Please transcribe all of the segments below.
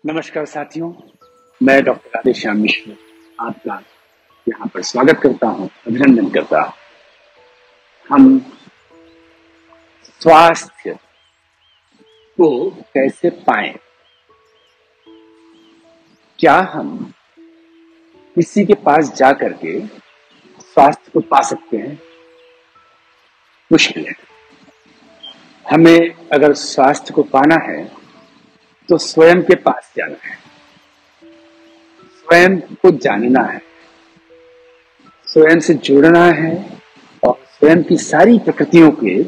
नमस्कार साथियों, मैं डॉक्टर राधेश्याम मिश्र आपका यहाँ पर स्वागत करता हूँ, अभिनंदन करता हूँ। हम स्वास्थ्य को कैसे पाएं? क्या हम किसी के पास जा करके स्वास्थ्य को पा सकते हैं? मुश्किल है। हमें अगर स्वास्थ्य को पाना है तो स्वयं के पास जाना है, स्वयं को जानना है, स्वयं से जुड़ना है और स्वयं की सारी प्रकृतियों के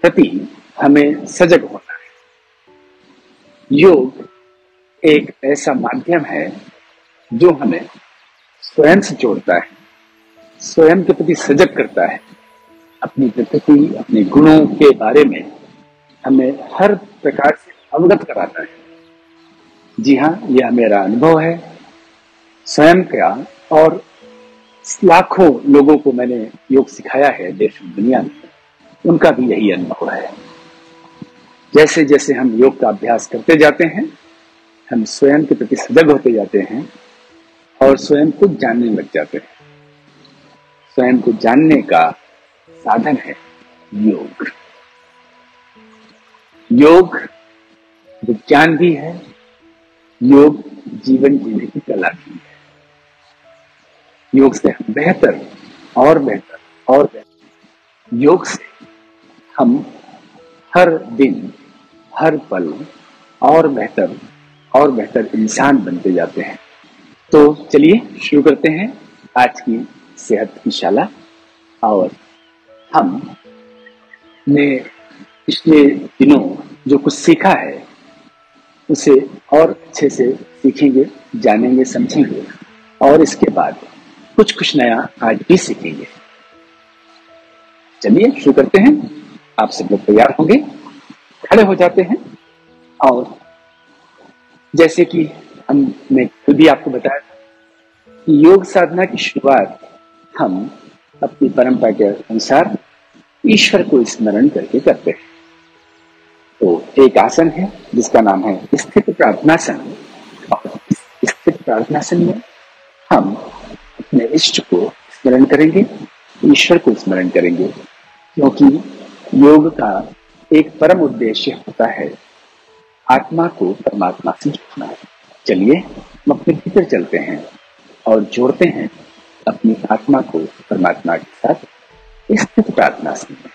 प्रति हमें सजग होना है। योग एक ऐसा माध्यम है जो हमें स्वयं से जोड़ता है, स्वयं के प्रति सजग करता है, अपनी प्रकृति, अपने गुणों के बारे में हमें हर प्रकार से अवगत कराता है। जी हाँ, यह मेरा अनुभव है स्वयं का, और लाखों लोगों को मैंने योग सिखाया है देश और दुनिया में, उनका भी यही अनुभव है। जैसे जैसे हम योग का अभ्यास करते जाते हैं, हम स्वयं के प्रति सजग होते जाते हैं और स्वयं को जानने लग जाते हैं। स्वयं को जानने का साधन है योग। योग विज्ञान भी है, योग जीवन जीने की कला भी है। योग से हम बेहतर और बेहतर और बेहतर, योग से हम हर दिन हर पल और बेहतर इंसान बनते जाते हैं। तो चलिए शुरू करते हैं आज की सेहत की शाला। और हमने पिछले दिनों जो कुछ सीखा है उसे और अच्छे से सीखेंगे, जानेंगे, समझेंगे और इसके बाद कुछ नया आज भी सीखेंगे। चलिए शुरू करते हैं। आप सब लोग तैयार होंगे, खड़े हो जाते हैं। और जैसे कि हमने खुद भी आपको बताया था कि योग साधना की शुरुआत हम अपनी परंपरा के अनुसार ईश्वर को स्मरण करके करते हैं। तो एक आसन है जिसका नाम है स्थित प्रार्थनासन, और इस स्थित प्रार्थनासन में हम अपने इष्ट को स्मरण करेंगे, ईश्वर को स्मरण करेंगे, क्योंकि योग का एक परम उद्देश्य होता है आत्मा को परमात्मा से जोड़ना। चलिए हम अपने भीतर चलते हैं और जोड़ते हैं अपनी आत्मा को परमात्मा के साथ स्थित प्रार्थनासन में।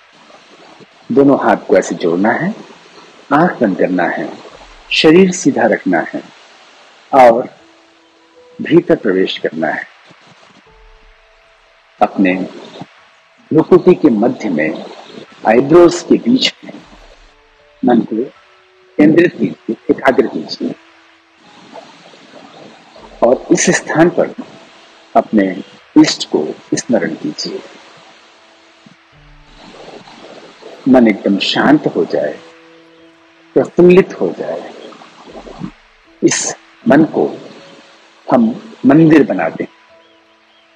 दोनों हाथ को ऐसे जोड़ना है, आंख बंद करना है, शरीर सीधा रखना है और भीतर प्रवेश करना है। अपने भ्रुकुटी के मध्य में, आईब्रोज के बीच में मन को केंद्रित कीजिए, एकाग्र कीजिए और इस स्थान पर अपने इष्ट को स्मरण कीजिए। मन एकदम शांत हो जाए, प्रफुल्लित हो जाए। इस मन को हम मंदिर बनाते हैं।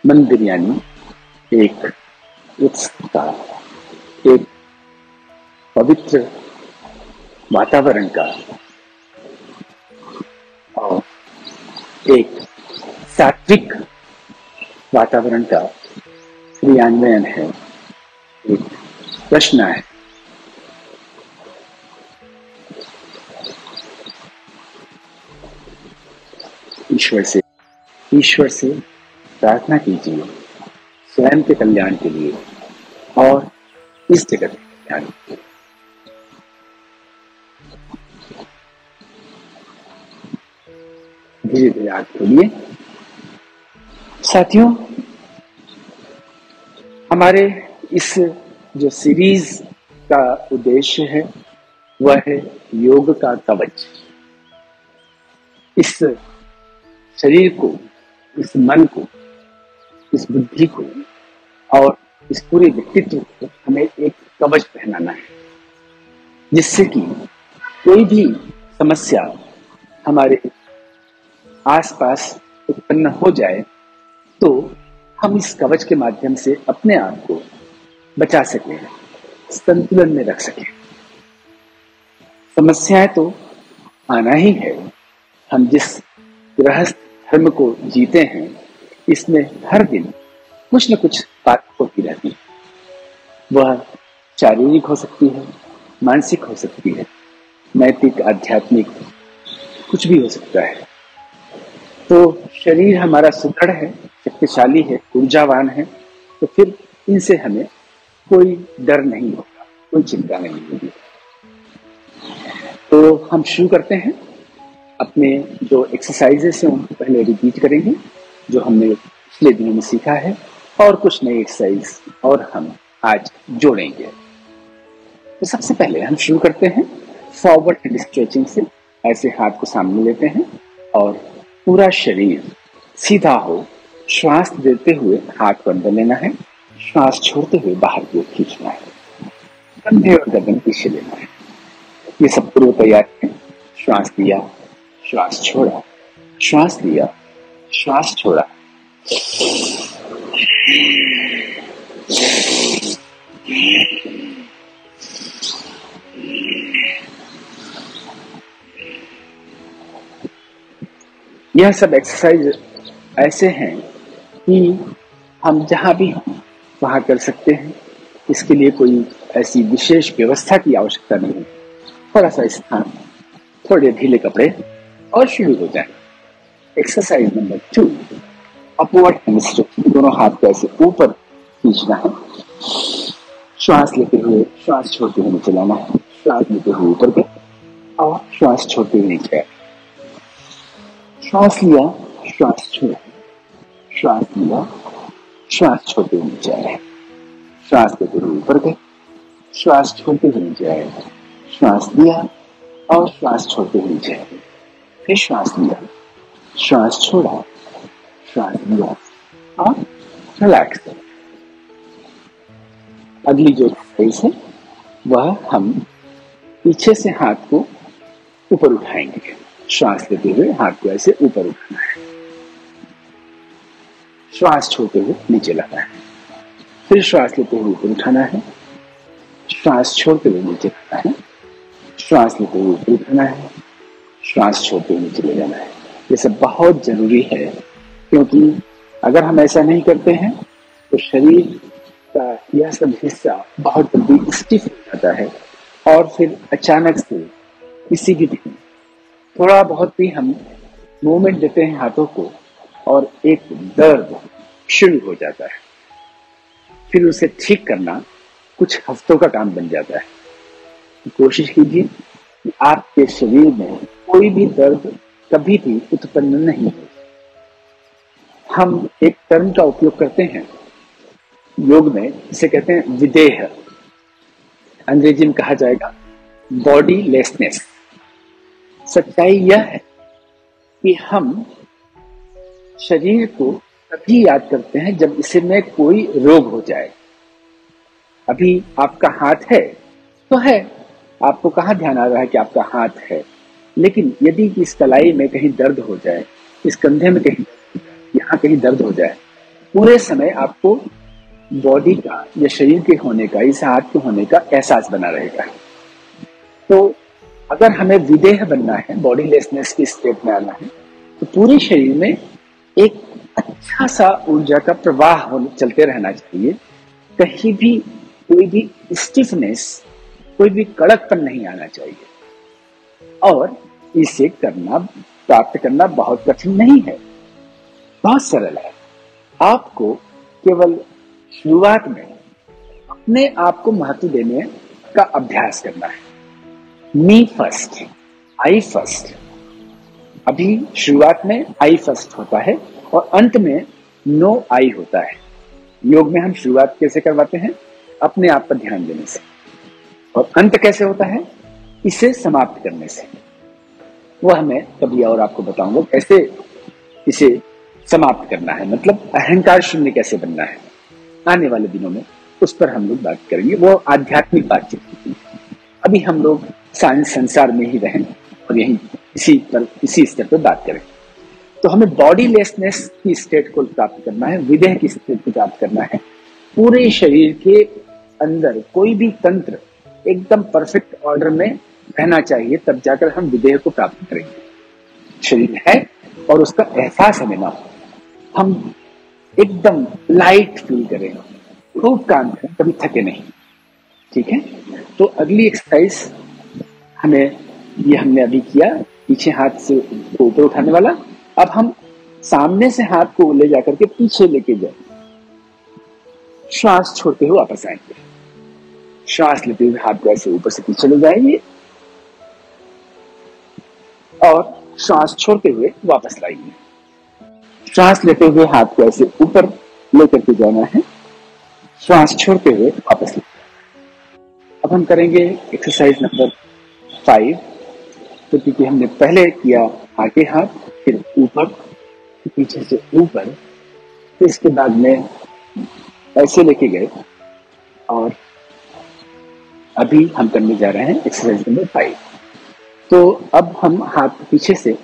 मंदिर यानी एक उत्सव का, एक पवित्र वातावरण का और एक सात्विक वातावरण का क्रियान्वयन है, एक प्रश्न है। ईश्वर से प्रार्थना कीजिए स्वयं के कल्याण के लिए और इस जगत के कल्याण के लिए। धीरे धीरे आंख खोलिए। साथियों, हमारे इस जो सीरीज का उद्देश्य है वह है योग का कवच। इस शरीर को, इस मन को, इस बुद्धि को और इस पूरे व्यक्तित्व को हमें एक कवच पहनाना है, जिससे कि कोई भी समस्या हमारे आसपास उत्पन्न हो जाए तो हम इस कवच के माध्यम से अपने आप को बचा सकें, संतुलन में रख सकें। समस्याएं तो आना ही है, हम जिस गृहस्थ धर्म को जीते हैं, इसमें हर दिन कुछ न कुछ बात होती रहती है। वह शारीरिक हो सकती है, मानसिक हो सकती है, नैतिक, आध्यात्मिक, कुछ भी हो सकता है। तो शरीर हमारा सुदृढ़ है, शक्तिशाली है, ऊर्जावान है, तो फिर इनसे हमें कोई डर नहीं होगा, कोई चिंता नहीं होगी। तो हम शुरू करते हैं। अपने जो एक्सरसाइजेस हैं उनको पहले रिपीट करेंगे, जो हमने पिछले दिनों में सीखा है, और कुछ नई एक्सरसाइज और हम आज जोड़ेंगे। तो सबसे पहले हम शुरू करते हैं फॉरवर्ड हेड स्ट्रेचिंग से। ऐसे हाथ को सामने लेते हैं और पूरा शरीर सीधा हो, श्वास देते हुए हाथ को अंदर लेना है, श्वास छोड़ते हुए बाहर की ओर खींचना है, कंधे और गर्दन पीछे लेना है। ये सब पूर्व तैयारी है। श्वास लिया, श्वास छोड़ा, श्वास लिया, श्वास छोड़ा। यह सब एक्सरसाइज ऐसे हैं कि हम जहां भी हों वहां कर सकते हैं। इसके लिए कोई ऐसी विशेष व्यवस्था की आवश्यकता नहीं है। थोड़ा सा स्थान, थोड़े ढीले कपड़े और शुरू हो जाए। Exercise number 2, upward hand stretching. दोनों हाथ को ऐसे ऊपर खींचना है, श्वास लेते हुए श्वास छोड़ते हुए नीचे लाना है, श्वास लेते हुए ऊपर गए और श्वास छोड़ते हुए नीचे आए। श्वास लिया, श्वास छोड़ा, श्वास लिया, श्वास छोड़ते हुए नीचे आए, श्वास लेते हुए ऊपर गए, श्वास छोड़ते हुए नीचे आए, श्वास लिया और श्वास छोड़ते हुए नीचे आए, फिर श्वास लिया, श्वास छोड़ा, श्वास लिया और रिलैक्स। अगली जो एक्सरसाइज है वह हम पीछे से हाथ को ऊपर उठाएंगे। श्वास लेते हुए हाथ को ऐसे ऊपर उठाना है, श्वास छोड़ते हुए नीचे लाना है, फिर श्वास लेते हुए ऊपर उठाना है, श्वास छोड़ते हुए नीचे लाना है, श्वास लेते हुए ऊपर उठाना है, श्वास छोड़ते हुए नीचे ले जाना है। ये सब बहुत जरूरी है, क्योंकि अगर हम ऐसा नहीं करते हैं तो शरीर का यह सब हिस्सा बहुत जल्दी स्टिफ हो जाता है और फिर अचानक से किसी भी दिन थोड़ा बहुत भी हम मूवमेंट देते हैं हाथों को और एक दर्द शुरू हो जाता है। फिर उसे ठीक करना कुछ हफ्तों का काम बन जाता है। कोशिश कीजिए कि आपके शरीर में कोई भी दर्द कभी भी उत्पन्न नहीं हो। हम एक टर्म का उपयोग करते हैं योग में, इसे कहते हैं विदेह। अंग्रेजी में कहा जाएगा बॉडी लेसनेस। सच्चाई यह है कि हम शरीर को तभी याद करते हैं जब इसमें कोई रोग हो जाए। अभी आपका हाथ है तो है, आपको कहाँ ध्यान आ रहा है कि आपका हाथ है, लेकिन यदि इस कलाई में कहीं दर्द हो जाए, इस कंधे में कहीं, यहाँ कहीं दर्द हो जाए, पूरे समय आपको बॉडी का या शरीर के होने का, इस हाथ के होने का एहसास बना रहेगा। तो अगर हमें विदेह बनना है, बॉडी लेसनेस की स्टेट में आना है, तो पूरे शरीर में एक अच्छा सा ऊर्जा का प्रवाह चलते रहना चाहिए। कहीं भी कोई भी स्टिफनेस, कोई भी कड़कपन नहीं आना चाहिए। और इसे प्राप्त करना बहुत कठिन नहीं है, बहुत सरल है। आपको केवल शुरुआत में अपने आप को महत्व देने का अभ्यास करना है। मी फर्स्ट, आई फर्स्ट। अभी शुरुआत में आई फर्स्ट होता है और अंत में नो आई होता है। योग में हम शुरुआत कैसे करवाते हैं? अपने आप पर ध्यान देने से। और अंत कैसे होता है? इसे समाप्त करने से। वह मैं कभी और आपको बताऊंगा कैसे इसे समाप्त करना है, मतलब अहंकार शून्य कैसे बनना है। आने वाले दिनों में उस पर हम लोग बात करेंगे, वो आध्यात्मिक बातचीत होगी। अभी हम लोग साइंस संसार में ही रहें और यही इसी स्तर पर बात करें। तो हमें बॉडी लेसनेस की स्टेट को प्राप्त करना है, विदेह की स्टेट को प्राप्त करना है। पूरे शरीर के अंदर कोई भी तंत्र एकदम परफेक्ट ऑर्डर में रहना चाहिए, तब जाकर हम विदेह को प्राप्त करेंगे। शरीर है और उसका एहसास हमें ना हो, हम एकदम लाइट फील करें, खूब काम करें, कभी थके नहीं। ठीक है, तो अगली एक्सरसाइज हमें, ये हमने अभी किया पीछे हाथ से ऊपर उठाने वाला। अब हम सामने से हाथ को ले जाकर के पीछे लेके जाए, श्वास छोड़ते हुए वापस आएंगे। श्वास लेते हुए हाथ को ऐसे ऊपर से पीछे ले जाएंगे और श्वास छोड़ते हुए वापस लाएंगे। श्वास लेते हुए हाथ को ऐसे ऊपर लेकर के जाना है, श्वास छोड़ते हुए वापस लेना। अब हम करेंगे एक्सरसाइज नंबर 5। तो क्योंकि हमने पहले किया आगे हाथ, फिर ऊपर, फिर पीछे से ऊपर, फिर इसके बाद में ऐसे लेके गए, और अभी हम करने जा रहे हैं एक्सरसाइज नंबर 5। तो अब हम हाथ पीछे से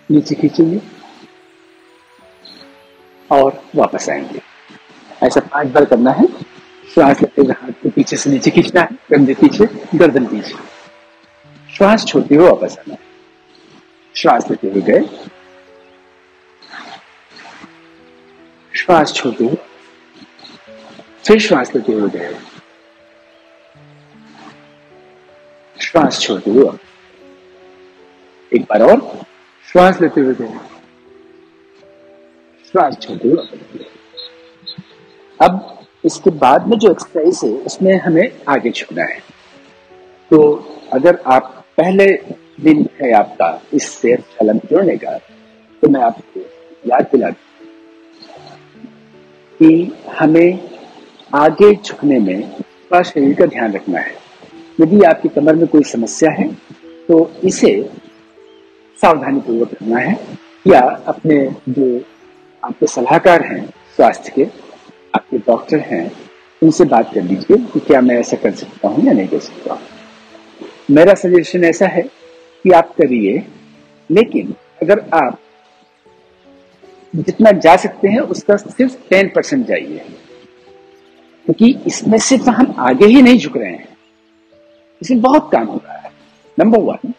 नीचे खींचेंगे और वापस आएंगे। ऐसा 5 बार करना है। श्वास लेते हुए हाथ को पीछे से नीचे खींचना है, कंधे पीछे, गर्दन पीछे, श्वास छोड़ते हुए वापस आना है। श्वास लेते हुए गए, श्वास छोड़ते हुए, फिर श्वास लेते हुए गए, श्वास छोड़ते हुए, एक बार और, श्वास लेते हुए गए, श्वास छोड़ते हुए। अब इसके बाद में जो एक्सरसाइज है उसमें हमें आगे झुकना है। तो अगर आप पहले दिन है आपका इस सेहत शाला में जुड़ने का, तो मैं आपको याद दिला कि हमें आगे झुकने में पूरा शरीर का ध्यान रखना है। यदि आपकी कमर में कोई समस्या है तो इसे सावधानी पूर्वक करना है, या अपने जो आपके सलाहकार हैं स्वास्थ्य के, आपके डॉक्टर हैं, उनसे बात कर लीजिए कि क्या मैं ऐसा कर सकता हूँ या नहीं कर सकता हूँ। मेरा सजेशन ऐसा है कि आप करिए, लेकिन अगर आप जितना जा सकते हैं उसका सिर्फ 10% जाइए, क्योंकि इसमें सिर्फ हम आगे ही नहीं झुक रहे हैं, इसमें बहुत काम हो रहा है। नंबर 1,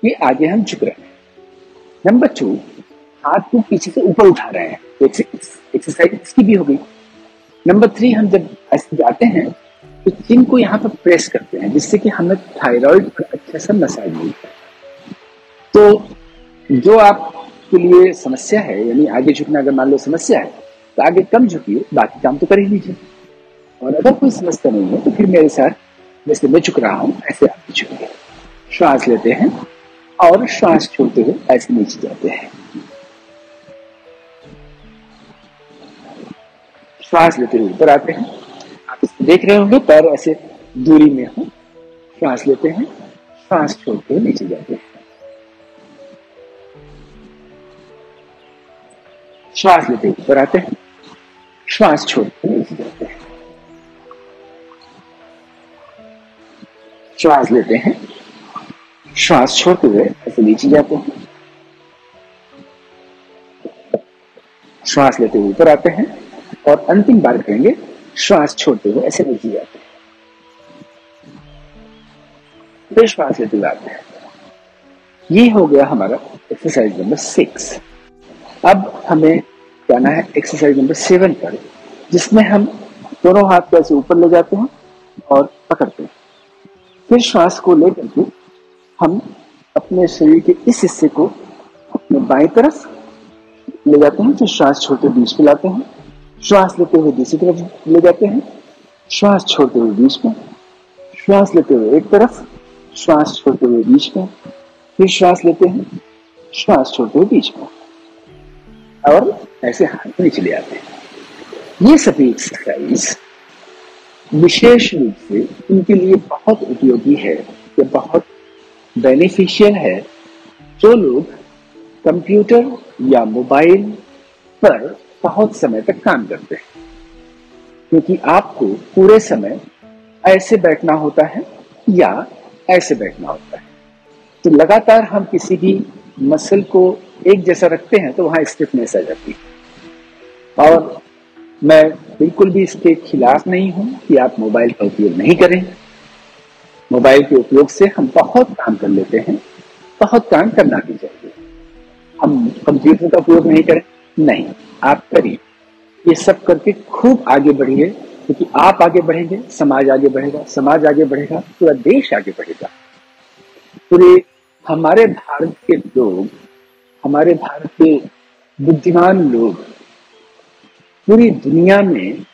ये आगे हम झुक रहे हैं। नंबर 2, हाथ को पीछे से ऊपर उठा रहे हैं, तो एक्सरसाइज इसकी भी हो गई। नंबर 3, हम जब ऐसे जाते हैं तो चिन को यहाँ पर प्रेस करते हैं, जिससे कि हमें थायराइड पर अच्छा सा मसाज मिलता है। तो जो आपके लिए समस्या है, यानी आगे झुकना अगर मान लो समस्या है, तो आगे कम झुकिए, बाकी काम तो कर ही लीजिए। और अगर कोई समस्या नहीं है तो फिर मेरे साथ जैसे मैं झुक रहा हूँ ऐसे आप भी झुकिए। श्वास लेते हैं और श्वास छोड़ते हुए ऐसे नीचे जाते हैं। श्वास लेते हुए ऊपर आते हैं। आप इसको देख रहे होंगे, पैर ऐसे दूरी में हो। श्वास लेते हैं, श्वास छोड़ते हुए नीचे जाते हैं। श्वास लेते हुए ऊपर आते हैं, श्वास छोड़ते हुए नीचे जाते हैं। श्वास लेते हैं, श्वास छोड़ते हुए ऐसे नीचे जाते हैं। श्वास लेते हुए ऊपर आते हैं और अंतिम बार करेंगे, श्वास छोड़ते हुए ऐसे नीचे जाते हैं। फिर श्वास लेते हुए आते हैं। ये हो गया हमारा एक्सरसाइज नंबर 6। अब हमें जाना है एक्सरसाइज नंबर 7 पर, जिसमें हम दोनों हाथ को ऐसे ऊपर ले जाते हैं और पकड़ते हैं। फिर श्वास को लेकर के हम अपने शरीर के इस हिस्से को अपने बाएं तरफ ले जाते हैं, फिर श्वास छोड़ते बीच में लाते हैं। श्वास लेते हुए दूसरी तरफ ले जाते हैं, श्वास छोड़ते हुए बीच में, श्वास लेते हुए एक तरफ, श्वास छोड़ते हुए बीच में, फिर श्वास लेते हैं, श्वास छोड़ते हुए बीच में, और ऐसे हाथ नीचे ले आते हैं। ये सभी एक्सरसाइज विशेष रूप से उनके लिए बहुत उपयोगी है, ये बहुत बेनिफिशियल है जो लोग कंप्यूटर या मोबाइल पर बहुत समय तक काम करते हैं, क्योंकि आपको पूरे समय ऐसे बैठना होता है या ऐसे बैठना होता है। तो लगातार हम किसी भी मसल को एक जैसा रखते हैं तो वहां स्टिफनेस आ जाती है। और मैं बिल्कुल भी इसके खिलाफ नहीं हूं कि आप मोबाइल का उपयोग नहीं करें। मोबाइल के उपयोग से हम बहुत काम कर लेते हैं, बहुत काम करना भी चाहिए, हम कंप्यूटर का उपयोग नहीं करें, नहीं, आप करिए। ये सब करके खूब आगे बढ़िए, क्योंकि आप आगे बढ़ेंगे, समाज आगे बढ़ेगा, समाज आगे बढ़ेगा, पूरा देश आगे बढ़ेगा। पूरे हमारे भारत के लोग, हमारे भारत के बुद्धिमान लोग पूरी दुनिया में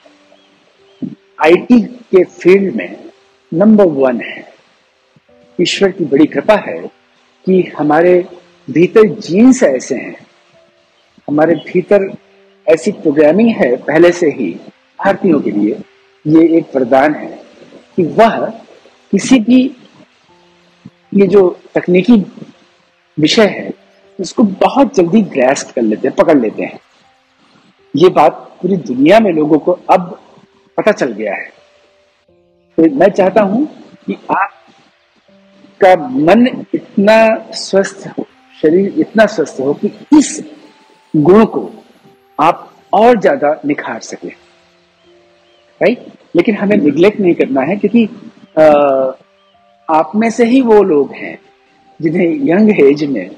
आईटी के फील्ड में नंबर 1 है। ईश्वर की बड़ी कृपा है कि हमारे भीतर जीन्स ऐसे हैं, हमारे भीतर ऐसी प्रोग्रामिंग है पहले से ही। भारतीयों के लिए ये एक वरदान है कि वह किसी भी ये जो तकनीकी विषय है उसको बहुत जल्दी ग्रैस्प कर लेते हैं, पकड़ लेते हैं। ये बात पूरी दुनिया में लोगों को अब पता चल गया है। तो मैं चाहता हूं कि आपका मन इतना स्वस्थ हो, शरीर इतना स्वस्थ हो कि इस गुण को आप और ज्यादा निखार सके, राइट। लेकिन हमें निग्लेक्ट नहीं करना है, क्योंकि आप में से ही वो लोग हैं जिन्हें यंग एज में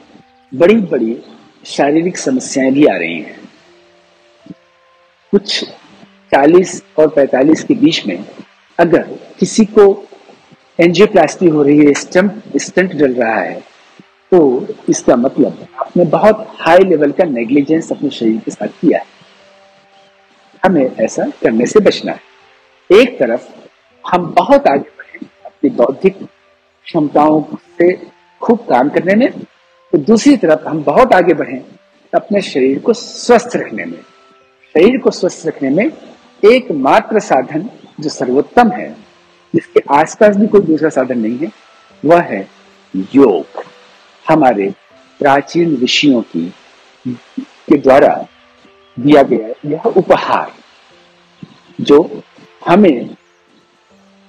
बड़ी बड़ी शारीरिक समस्याएं भी आ रही हैं। कुछ 40 और 45 के बीच में अगर किसी को एंजियोप्लास्टी हो रही है, स्टंट डल रहा है, तो इसका मतलब आपने बहुत हाई लेवल का नेग्लिजेंस अपने शरीर के साथ किया है। हमें ऐसा करने से बचना है। एक तरफ हम बहुत आगे बढ़े अपनी बौद्धिक क्षमताओं से खूब काम करने में, तो दूसरी तरफ हम बहुत आगे बढ़े अपने शरीर को स्वस्थ रखने में। शरीर को स्वस्थ रखने में एकमात्र साधन जो सर्वोत्तम है, जिसके आसपास भी कोई दूसरा साधन नहीं है, वह है योग। हमारे प्राचीन ऋषियों की के द्वारा दिया गया यह उपहार, जो हमें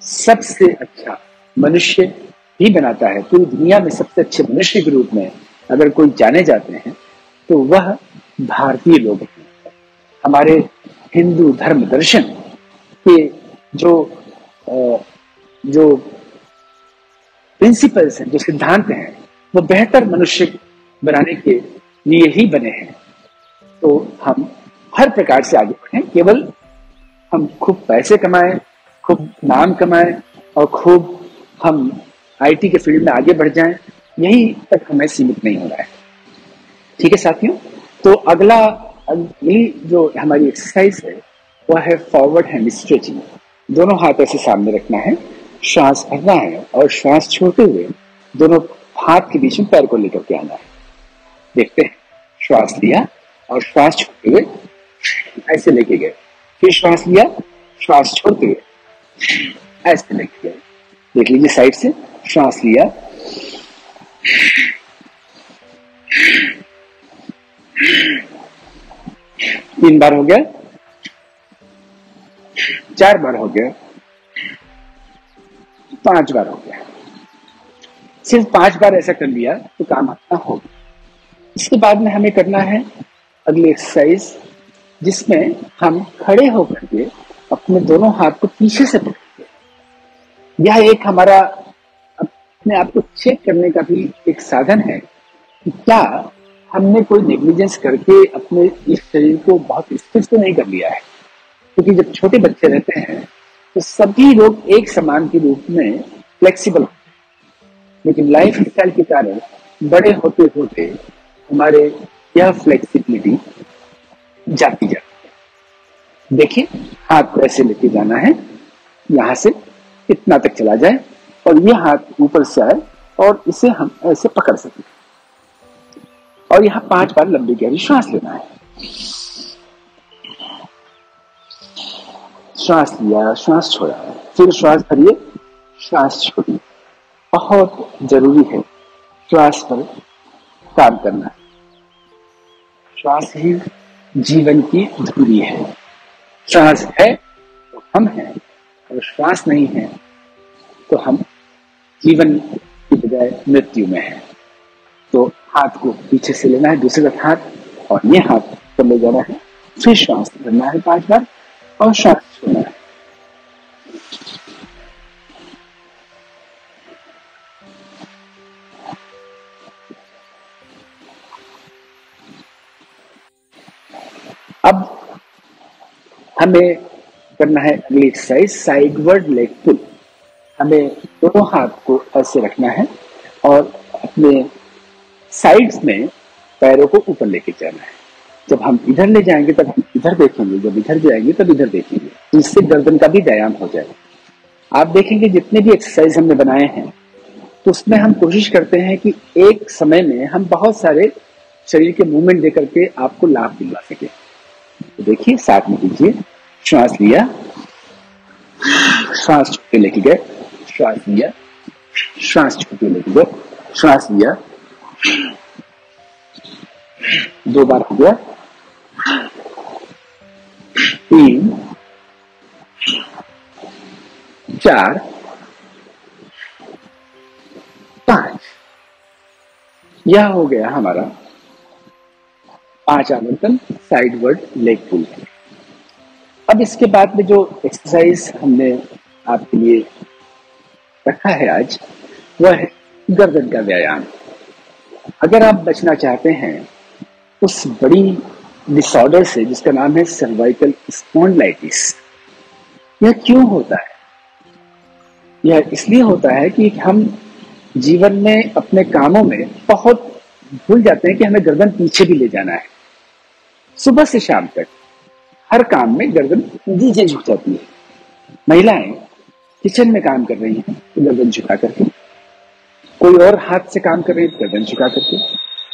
सबसे अच्छा मनुष्य ही बनाता है। पूरी दुनिया में सबसे अच्छे मनुष्य के रूप में अगर कोई जाने जाते हैं तो वह भारतीय लोग हैं। हमारे हिंदू धर्म दर्शन के जो जो प्रिंसिपल्स हैं, जो सिद्धांत हैं, वो बेहतर मनुष्य बनाने के लिए ही बने हैं। तो हम हर प्रकार से आगे बढ़ें, केवल हम खूब पैसे कमाएं, खूब नाम कमाएं और खूब हम आईटी के फील्ड में आगे बढ़ जाएं, यही तक हमें सीमित नहीं होना है। ठीक है साथियों, तो अगली जो हमारी एक्सरसाइज है वह है फॉरवर्ड हैंड स्ट्रेचिंग। दोनों हाथ ऐसे सामने रखना है, श्वास भरना है और श्वास छोड़ते हुए दोनों हाथ के बीच में पैर को लेकर के आना है। देखते हैं, श्वास लिया और श्वास छोड़ते हुए ऐसे लेके गए, फिर श्वास लिया, श्वास छोड़ते हुए ऐसे लेके गए। देख लीजिए साइड से, श्वास लिया, 3 बार हो गया, 4 बार हो गया, 5 बार हो गया। सिर्फ 5 बार ऐसा कर लिया तो काम अपना होगा। इसके बाद में हमें करना है अगली एक्सरसाइज, जिसमें हम खड़े होकर के अपने दोनों हाथ को पीछे से पकड़ते हैं। यह एक हमारा अपने आप को चेक करने का भी एक साधन है कि क्या हमने कोई नेग्लिजेंस करके अपने इस शरीर को बहुत स्थिर तो नहीं कर लिया है। क्योंकि जब छोटे बच्चे रहते हैं तो सभी लोग एक समान के रूप में फ्लेक्सिबल होते हैं, लेकिन लाइफ स्टाइल के कारण बड़े होते होते हमारे यह फ्लेक्सिबिलिटी जाती जाती है। देखिए, हाथ को ऐसे लेके जाना है, यहां से इतना तक चला जाए और ये हाथ ऊपर से आए और इसे हम ऐसे पकड़ सकें। और यहाँ 5 बार लंबी गहरी श्वास लेना है। श्वास लिया, श्वास छोड़ा, फिर श्वास भरिए, श्वास छोड़िए। बहुत जरूरी है श्वास पर काम करना। श्वास ही जीवन की धुरी है। श्वास है तो हम हैं, और श्वास नहीं है तो हम जीवन की बजाय मृत्यु में है। तो हाथ को पीछे से लेना है, दूसरे तरफ हाथ, और ये हाथ पर ले जाना है, फिर श्वास करना है 5 बार और श्वास छोड़ना है। हमें करना है अगली एक्सरसाइज साइडवर्ड लेग पुल। हमें दोनों हाथ को ऐसे रखना है और अपने साइड्स में पैरों को ऊपर लेके जाना है। जब हम इधर ले जाएंगे तब हम इधर देखेंगे, जब इधर जाएंगे तब इधर देखेंगे, जिससे गर्दन का भी व्यायाम हो जाएगा। आप देखेंगे जितने भी एक्सरसाइज हमने बनाए हैं तो उसमें हम कोशिश करते हैं कि एक समय में हम बहुत सारे शरीर के मूवमेंट देकर के आपको लाभ दिलवा सके। तो देखिए, साथ में कीजिए। श्वास लिया, श्वास छोड़ के लेके गए, श्वास लिया, श्वास छोड़ के लेके गए, श्वास लिया, 2 बार हो गया, 3, 4, 5। यह हो गया हमारा 5 आवर्तन साइडवर्ड लेग पुल। अब इसके बाद में जो एक्सरसाइज हमने आपके लिए रखा है आज, वह है गर्दन का व्यायाम। अगर आप बचना चाहते हैं उस बड़ी डिसऑर्डर से जिसका नाम है सर्वाइकल स्पॉन्डिलाइटिस, यह क्यों होता है? यह इसलिए होता है कि हम जीवन में अपने कामों में बहुत भूल जाते हैं कि हमें गर्दन पीछे भी ले जाना है। सुबह से शाम तक हर काम में गर्दन नीचे झुक जाती है। महिलाएं किचन में काम कर रही हैं तो गर्दन झुका करके, कोई और हाथ से काम कर रही है तो गर्दन झुका करके,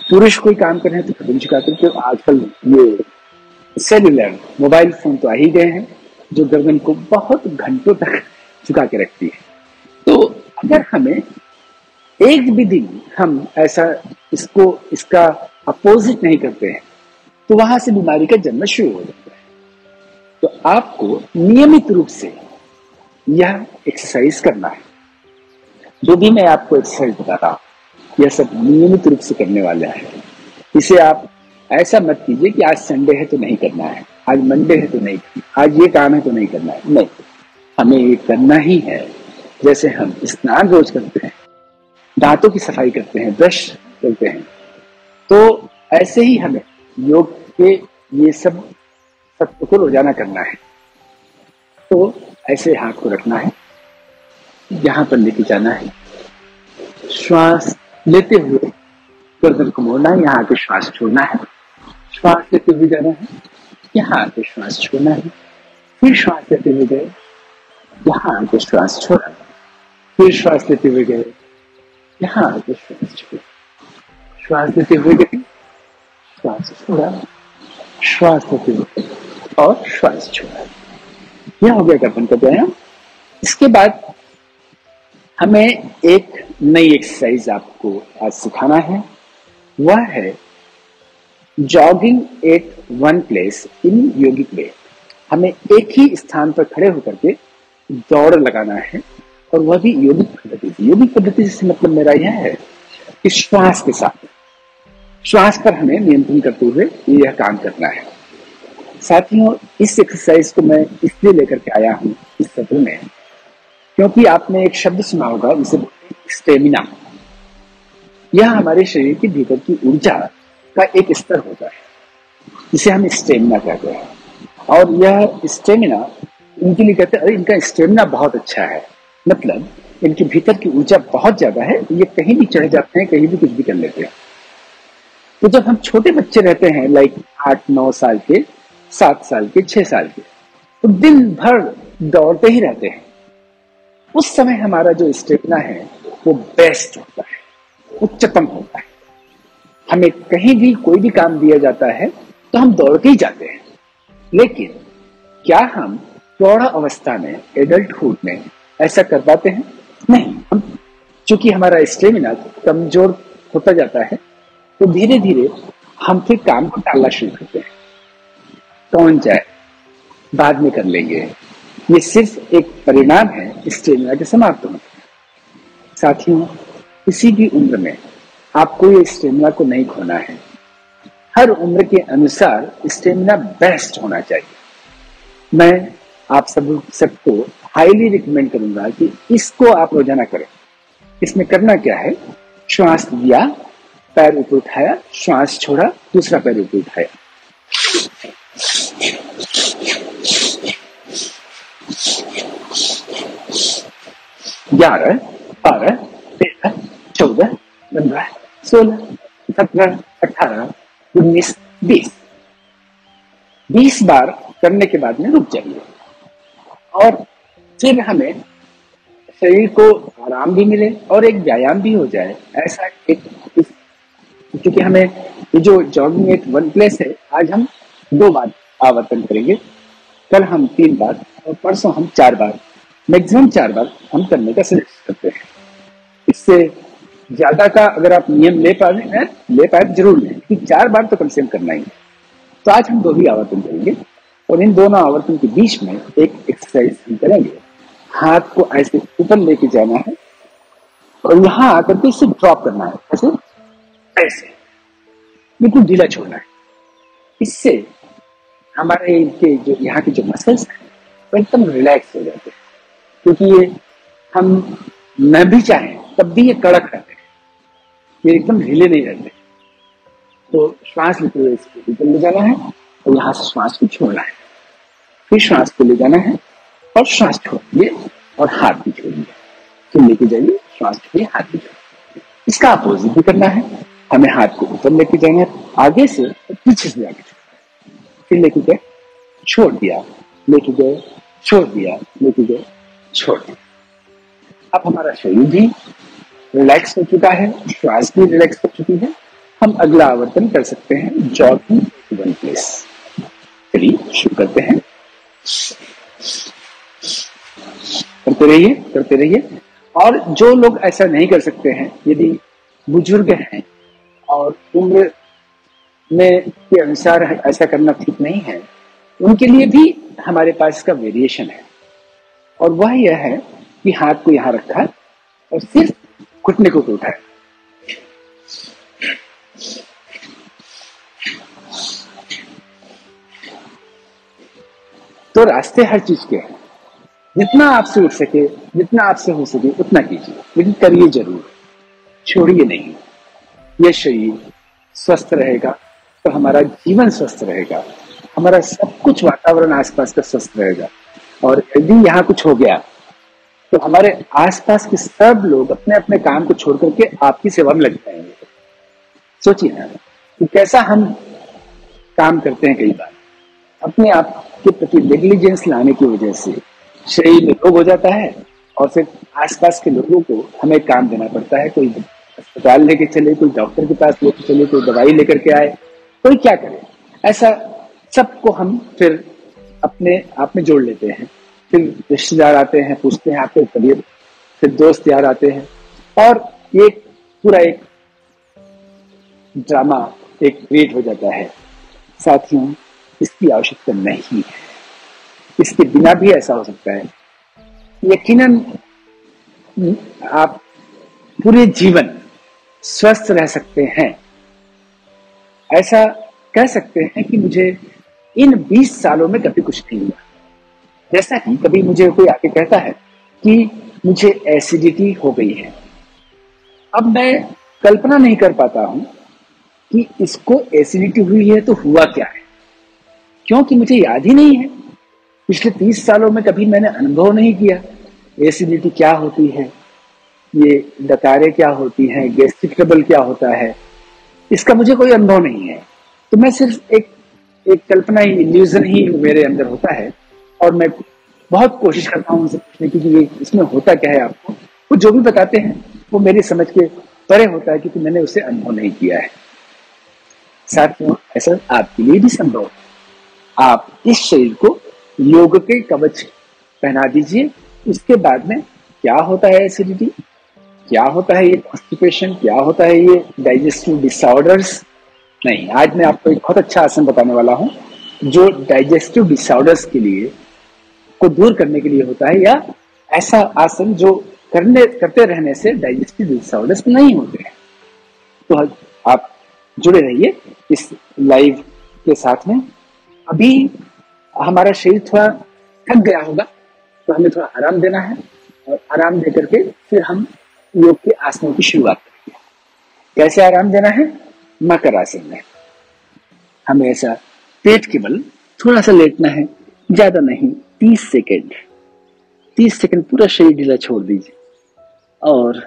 पुरुष कोई काम कर रहे हैं तो गर्दन झुका करके। आजकल ये सेलुलर मोबाइल फोन तो आ ही गए हैं जो गर्दन को बहुत घंटों तक झुका के रखती है। तो अगर हमें एक भी दिन हम ऐसा इसका अपोजिट नहीं करते हैं तो वहां से बीमारी का जन्म शुरू हो जाता है। तो आपको नियमित रूप से यह एक्सरसाइज करना है। जो भी मैं आपको एक्सरसाइज बता रहा हूं यह सब नियमित रूप से करने वाला है। इसे आप ऐसा मत कीजिए कि आज संडे है तो नहीं करना है, आज मंडे है तो नहीं करना, आज ये काम है तो नहीं करना है। नहीं, हमें ये करना ही है। जैसे हम स्नान रोज करते हैं, दांतों की सफाई करते हैं, ब्रश करते हैं, तो ऐसे ही हमें योग के ये सब को रोजाना करना है। तो ऐसे हाथ को रखना है, यहां पर लेके जाना है, श्वास लेते हुए गर्दन को मोड़ना है, यहाँ आके श्वास छोड़ना है, श्वास लेते हुए जाना है, यहाँ आके श्वास छोड़ना है, फिर श्वास लेते हुए गए, यहाँ आके श्वास छोड़ा, फिर श्वास लेते हुए गए, यहाँ आके श्वास छोड़ा, श्वास लेते हुए गए, श्वास छोड़ा, श्वास लेते हुए और श्वास छोड़ा। यह हो गया गर्दन का व्यायाम। इसके बाद हमें एक नई एक्सरसाइज आपको आज सिखाना है, वह है jogging at one place in yogic way. हमें एक ही स्थान पर खड़े होकर के दौड़ लगाना है, और वह भी योगिक पद्धति से। योगिक पद्धति से मतलब मेरा यह है कि श्वास के साथ, श्वास पर हमें नियंत्रण करते हुए यह काम करना है। साथियों, इस एक्सरसाइज को मैं इसलिए लेकर के आया हूं इस सत्र में, क्योंकि आपने एक शब्द सुना होगा जिसे स्टेमिना। यह हमारे शरीर के भीतर की ऊर्जा का एक स्तर होता है जिसे हम स्टेमिना कहते हैं। और यह स्टेमिना इनके लिए कहते हैं, अरे इनका स्टेमिना बहुत अच्छा है, मतलब इनके भीतर की ऊर्जा बहुत ज्यादा है, ये कहीं भी चढ़ जाते हैं, कहीं भी कुछ भी कर लेते हैं। तो जब हम छोटे बच्चे रहते हैं, लाइक 8-9 साल के, 7 साल के, 6 साल के, तो दिन भर दौड़ते ही रहते हैं। उस समय हमारा जो स्टेमिना है वो बेस्ट होता है, उच्चतम होता है। हमें कहीं भी कोई भी काम दिया जाता है तो हम दौड़ के ही जाते हैं। लेकिन क्या हम प्रौढ़ अवस्था में, एडल्टहुड में ऐसा कर पाते हैं? नहीं। हम चूंकि हमारा स्टेमिना कमजोर होता जाता है तो धीरे धीरे हम फिर काम को टालना शुरू करते हैं। कौन जाए, बाद में कर लेंगे। ये सिर्फ एक परिणाम है स्टेमिना के समाप्त होने का। साथियों, किसी भी उम्र में आपको ये स्टेमिना को नहीं खोना है। हर उम्र के अनुसार स्टेमिना बेस्ट होना चाहिए। मैं आप सबको हाईली रिकमेंड करूंगा कि इसको आप रोजाना करें। इसमें करना क्या है, श्वास लिया, पैर ऊपर उठाया, श्वास छोड़ा, दूसरा पैर ऊपर उठाया, 11, 12, 13, 14, 15, 16, 17, 18, 19, 20। 20 बार करने के बाद में रुक जाइए और फिर हमें शरीर को आराम भी मिले और एक व्यायाम भी हो जाए। ऐसा एक, क्योंकि हमें ये जो जॉगिंग एट वन प्लेस है, आज हम 2 बार आवर्तन करेंगे, कल हम 3 बार और परसों हम 4 बार, मैक्सिमम 4 बार हम करने का सजेस्ट करते हैं। इससे ज्यादा का अगर आप नियम ले पाए जरूर लें, क्योंकि 4 बार तो कम से कम करना ही है। तो आज हम 2 ही आवर्तन करेंगे और इन दोनों आवर्तन के बीच में एक एक्सरसाइज हम करेंगे। हाथ को ऐसे ऊपर लेके जाना है और यहाँ आकर के इसे ड्रॉप करना है, ऐसे ऐसे बिल्कुल ढीला छोड़ना है। इससे हमारे इनके जो यहाँ के जो मसल्स हैं वो एकदम रिलैक्स हो जाते हैं, क्योंकि ये हम न भी चाहें तब भी ये कड़क रहते हैं, ये एकदम ढीले नहीं रहते। तो श्वास लेते हुए इसको ऊपर ले जाना है और यहाँ से श्वास को छोड़ना है, फिर श्वास को ले जाना है और श्वास छोड़िए और हाथ भी छोड़िए, फिर लेके जाइए, श्वास छोड़िए, हाथ भी छोड़िए। इसका अपोजिट भी करना है, हमें हाथ को ऊपर लेके जाना है, आगे से और पीछे से जाके फिर लेके गए, छोड़ दिया, लेके गए, छोड़ दिया, लेके गए, छोड़ दिया। अब हमारा शरीर भी रिलैक्स हो चुका है, श्वास भी रिलैक्स हो चुकी है। हम अगला आवर्तन कर सकते हैं, जॉगिंग वन प्लेस। चलिए शुरू करते हैं, करते रहिए। और जो लोग ऐसा नहीं कर सकते हैं, यदि बुजुर्ग हैं और उम्र में के अनुसार ऐसा करना ठीक नहीं है, उनके लिए भी हमारे पास इसका वेरिएशन है, और वह यह है कि हाथ को यहाँ रखा और सिर्फ घुटने को उठाया। तो रास्ते हर चीज के हैं, जितना आपसे उठ सके, जितना आपसे हो सके उतना कीजिए, लेकिन करिए जरूर, छोड़िए नहीं। यह शरीर स्वस्थ रहेगा तो हमारा जीवन स्वस्थ रहेगा, हमारा सब कुछ वातावरण आसपास का स्वस्थ रहेगा। और यदि यहाँ कुछ हो गया तो हमारे आसपास के सब लोग अपने अपने काम को छोड़ करके आपकी सेवा में लग जाएंगे। सोचिए ना कि कैसा हम काम करते हैं। कई बार अपने आप के प्रति नेग्लिजेंस लाने की वजह से शरीर में रोग हो जाता है और फिर आसपास के लोगों को हमें काम देना पड़ता है। कोई अस्पताल लेके चले, कोई डॉक्टर के पास लेके चले, कोई दवाई लेकर के आए, कोई क्या करे। ऐसा सबको हम फिर अपने आप में जोड़ लेते हैं। फिर रिश्तेदार आते हैं, पूछते हैं आपके तबीयत, फिर दोस्त यार आते हैं, और ये पूरा एक ड्रामा एक क्रिएट हो जाता है। साथियों, इसकी आवश्यकता नहीं है, इसके बिना भी ऐसा हो सकता है। यकीनन आप पूरे जीवन स्वस्थ रह सकते हैं। ऐसा कह सकते हैं कि मुझे इन 20 सालों में कभी कुछ नहीं हुआ। जैसा कि कभी मुझे कोई आके कहता है कि मुझे एसिडिटी हो गई है, अब मैं कल्पना नहीं कर पाता हूं कि इसको एसिडिटी हुई है तो हुआ क्या है, क्योंकि मुझे याद ही नहीं है। पिछले 30 सालों में कभी मैंने अनुभव नहीं किया एसिडिटी क्या होती है, ये डकारें क्या होती हैं, गैस्ट्रिक ट्रबल क्या होता है, इसका मुझे कोई अनुभव नहीं है। तो मैं सिर्फ एक कल्पना ही, इल्यूजन ही मेरे अंदर होता है, और मैं बहुत कोशिश करता हूँ उनसे पूछने की कि ये इसमें होता क्या है आपको। वो जो भी बताते हैं वो मेरी समझ के परे होता है, क्योंकि मैंने उसे अनुभव नहीं किया है। साथियों, ऐसा आपके लिए भी संभव है। आप इस शरीर को योग के कवच पहना दीजिए। उसके बाद में क्या होता है एसिडिटी, क्या होता है ये कॉन्स्टिपेशन, क्या होता है ये डाइजेस्टिव डिसऑर्डर्स, नहीं, आज मैं आपको एक बहुत अच्छा आसन बताने वाला हूं जो डाइजेस्टिव डिसऑर्डर्स के लिए को दूर करने के लिए होता है, या ऐसा आसन जो करते रहने से डाइजेस्टिव डिसऑर्डर्स नहीं होते हैं। तो आप जुड़े रहिए इस लाइव के साथ में। अभी हमारा शरीर थोड़ा थक गया होगा, तो हमें थोड़ा आराम देना है, और आराम दे करके फिर हम योग के आसनों की शुरुआत करेंगे। कैसे आराम देना है? मकर आसन में हमें ऐसा पेट के बल थोड़ा सा लेटना है, ज्यादा नहीं, 30 सेकेंड। 30 सेकेंड पूरा शरीर ढीला छोड़ दीजिए, और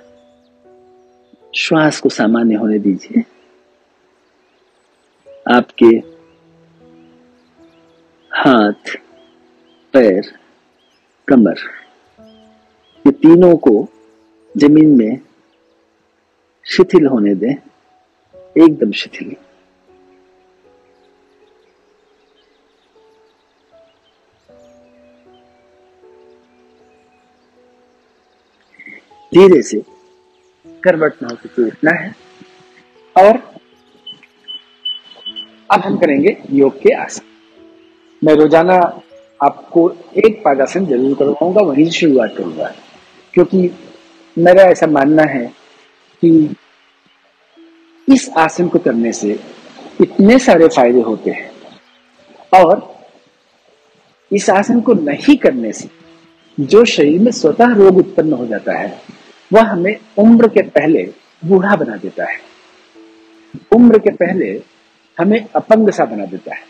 श्वास को सामान्य होने दीजिए। आपके हाथ, पैर, कमर, ये तीनों को जमीन में शिथिल होने दें, एकदम शिथिल। धीरे से करवट ना हो तो उठना है। और अब हम करेंगे योग के आसन। मैं रोजाना आपको एक पादासन जरूर करवाऊंगा, वहीं से शुरुआत करूंगा, क्योंकि मेरा ऐसा मानना है कि इस आसन को करने से इतने सारे फायदे होते हैं, और इस आसन को नहीं करने से जो शरीर में स्वतः रोग उत्पन्न हो जाता है वह हमें उम्र के पहले बूढ़ा बना देता है, उम्र के पहले हमें अपंग सा बना देता है।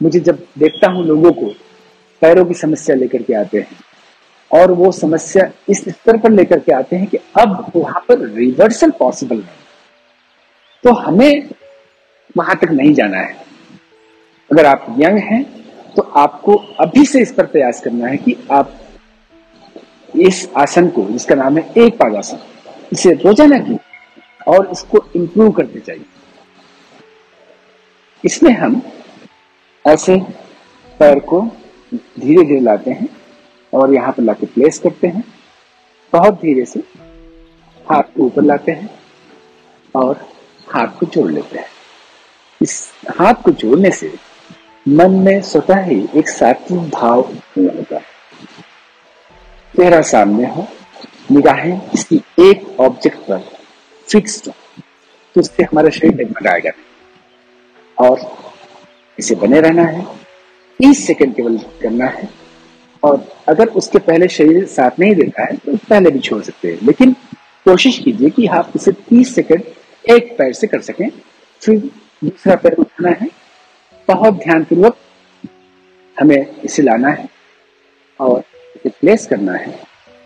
मुझे जब देखता हूं लोगों को पैरों की समस्या लेकर के आते हैं, और वो समस्या इस स्तर पर लेकर के आते हैं कि अब वहां पर रिवर्सल पॉसिबल नहीं, तो हमें वहां तक नहीं जाना है। अगर आप यंग हैं तो आपको अभी से इस पर प्रयास करना है कि आप इस आसन को, जिसका नाम है एक पादासन, इसे रोजाना की और इसको इंप्रूव करते जाइए। इसमें हम ऐसे पैर को धीरे धीरे लाते हैं और यहाँ पर लाके प्लेस करते हैं। बहुत धीरे से हाथ को ऊपर लाते हैं और हाथ को जोड़ लेते हैं। इस हाथ को जोड़ने से मन में स्वतः ही एक सात्विक भाव होता है। चेहरा सामने हो, निगाहें किसी एक ऑब्जेक्ट पर फिक्स्ड हो, तो इससे हमारा शरीर डगमगाएगा और इसे बने रहना है। 30 सेकंड केवल करना है, और अगर उसके पहले शरीर साथ नहीं देता है तो पहले भी छोड़ सकते हैं, लेकिन कोशिश कीजिए कि आप इसे 30 सेकंड एक पैर से कर सकें। फिर दूसरा पैर उठाना है, बहुत ध्यानपूर्वक हमें इसे लाना है और इसे प्लेस करना है।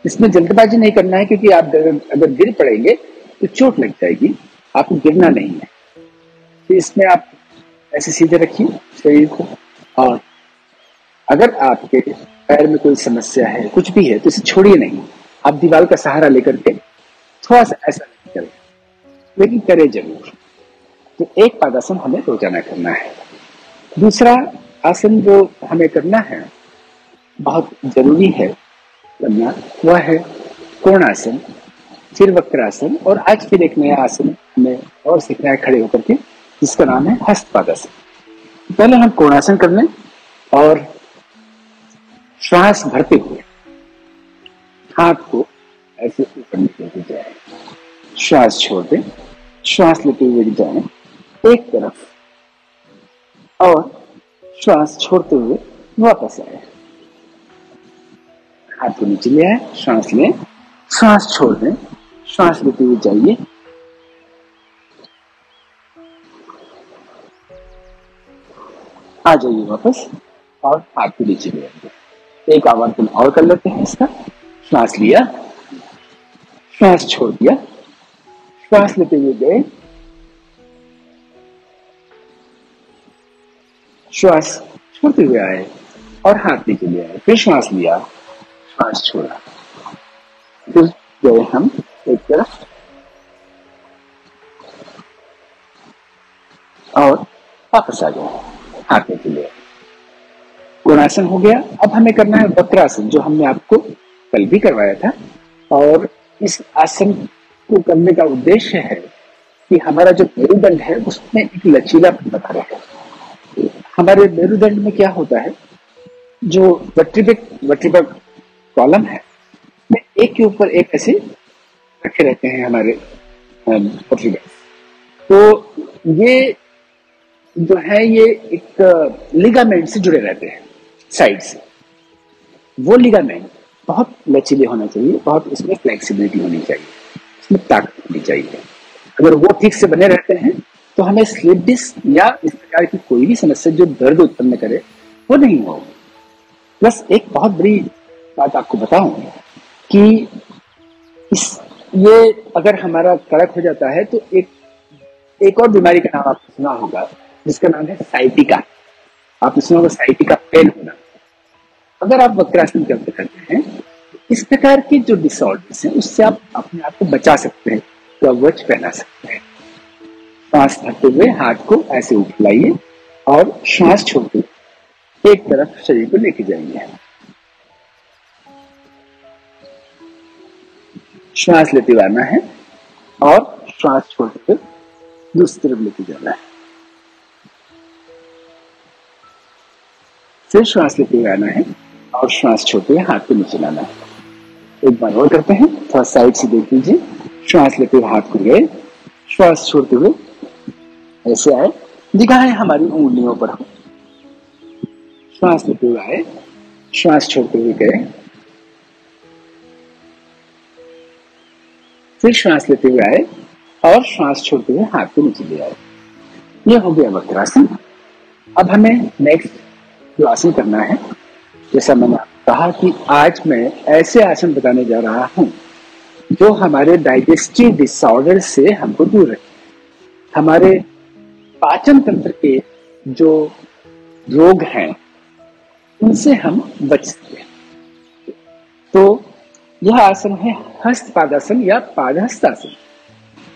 इसमें जल्दबाजी नहीं करना है, क्योंकि आप अगर गिर पड़ेंगे तो चोट लग जाएगी, आपको गिरना नहीं है। तो इसमें आप ऐसे सीधे रखिए शरीर को, और अगर आपके पैर में कोई समस्या है, कुछ भी है, तो इसे छोड़िए नहीं। आप दीवार का सहारा लेकर के थोड़ा सा ऐसा नहीं करें, लेकिन करें जरूर। तो एक पादासन हमें रोजाना करना है। दूसरा आसन जो हमें करना है, बहुत जरूरी है करना, वह है कोणासन, फिर वक्रासन, और आज फिर एक नया आसन हमें और सीखना है खड़े होकर के, जिसका नाम है हस्त पादासन। पहले हम कोणासन कर लें और श्वास भरते हुए हाथ को ऐसे ऊपर लेते जाए, श्वास छोड़ दें, श्वास लेते हुए जाएं एक तरफ, और श्वास छोड़ते हुए वापस आए। हाथ को नीचे ले आए, श्वास लें, श्वास छोड़ दें, श्वास लेते हुए जाइए, आ जाइए वापस, और हाथ को नीचे ले आइए। एक आवर्तन और कर लेते हैं इसका। श्वास लिया, श्वास छोड़ दिया, श्वास लेते हुए गए, श्वास छोड़ते हुए आए और हाथ नीचे ले आए, फिर श्वास लिया, श्वास छोड़ा, फिर गए हम एक तरफ और वापस आ गए, हाथ नीचे ले आए। कोणासन हो गया। अब हमें करना है वक्रासन, जो हमने आपको कल भी करवाया था, और इस आसन को करने का उद्देश्य है कि हमारा जो मेरुदंड है उसमें एक लचीलापन बना रहे। हमारे मेरुदंड में क्या होता है, जो वर्टिब्रल कॉलम है, में एक के ऊपर एक ऐसे रखे रहते हैं हमारे वर्टिब्रल। तो ये जो है ये एक लिगामेंट से जुड़े रहते हैं साइड से। वो लिगामेंट बहुत लचीले होना चाहिए, बहुत इसमें फ्लेक्सिबिलिटी होनी चाहिए, इसमें ताकत होनी चाहिए। अगर वो ठीक से बने रहते हैं तो हमें स्लिप डिस्क या इस प्रकार की कोई भी समस्या जो दर्द उत्पन्न करे वो नहीं होगी। प्लस एक बहुत बड़ी बात आपको बताऊं कि इस ये अगर हमारा कड़क हो जाता है तो एक और बीमारी का नाम आपने सुना होगा, जिसका नाम है साइटिका। आपने सुना होगा साइटिका पेन होना। अगर आप वक्रासन करते रहते हैं तो इस प्रकार के जो डिसऑर्डर्स हैं उससे आप अपने आप को बचा सकते हैं। कवच पहना सकते हैं। सांस भरते हुए हाथ को ऐसे ऊपर लाइए और श्वास छोड़ते हुए एक तरफ शरीर को लेके जाइए। श्वास लेते हुए आना है और श्वास छोड़ते हुए दूसरी तरफ लेके जाना है। फिर श्वास लेते हुए आना है और श्वास छोड़ते हुए हाथ को नीचे लाना है। एक बार और करते हैं, थोड़ा साइड से देख लीजिए। श्वास लेते हुए हाथ को गए, श्वास छोड़ते हुए ऐसे आए, निगाहें हमारी उंगलियों पर हो। श्वास लेते हुए आए, श्वास छोड़ते हुए गए, फिर श्वास लेते हुए आए और श्वास छोड़ते हुए हाथ को नीचे ले आए। ये हो गया वक्रासन। अब हमें नेक्स्ट जो आसन करना है, जैसा मैंने कहा कि आज मैं ऐसे आसन बताने जा रहा हूं जो हमारे डाइजेस्टिव डिसऑर्डर से हमको दूर रखे। हमारे पाचन तंत्र के जो रोग हैं उनसे हम बच सकते हैं। तो यह आसन है हस्त पादासन या पादहस्तासन।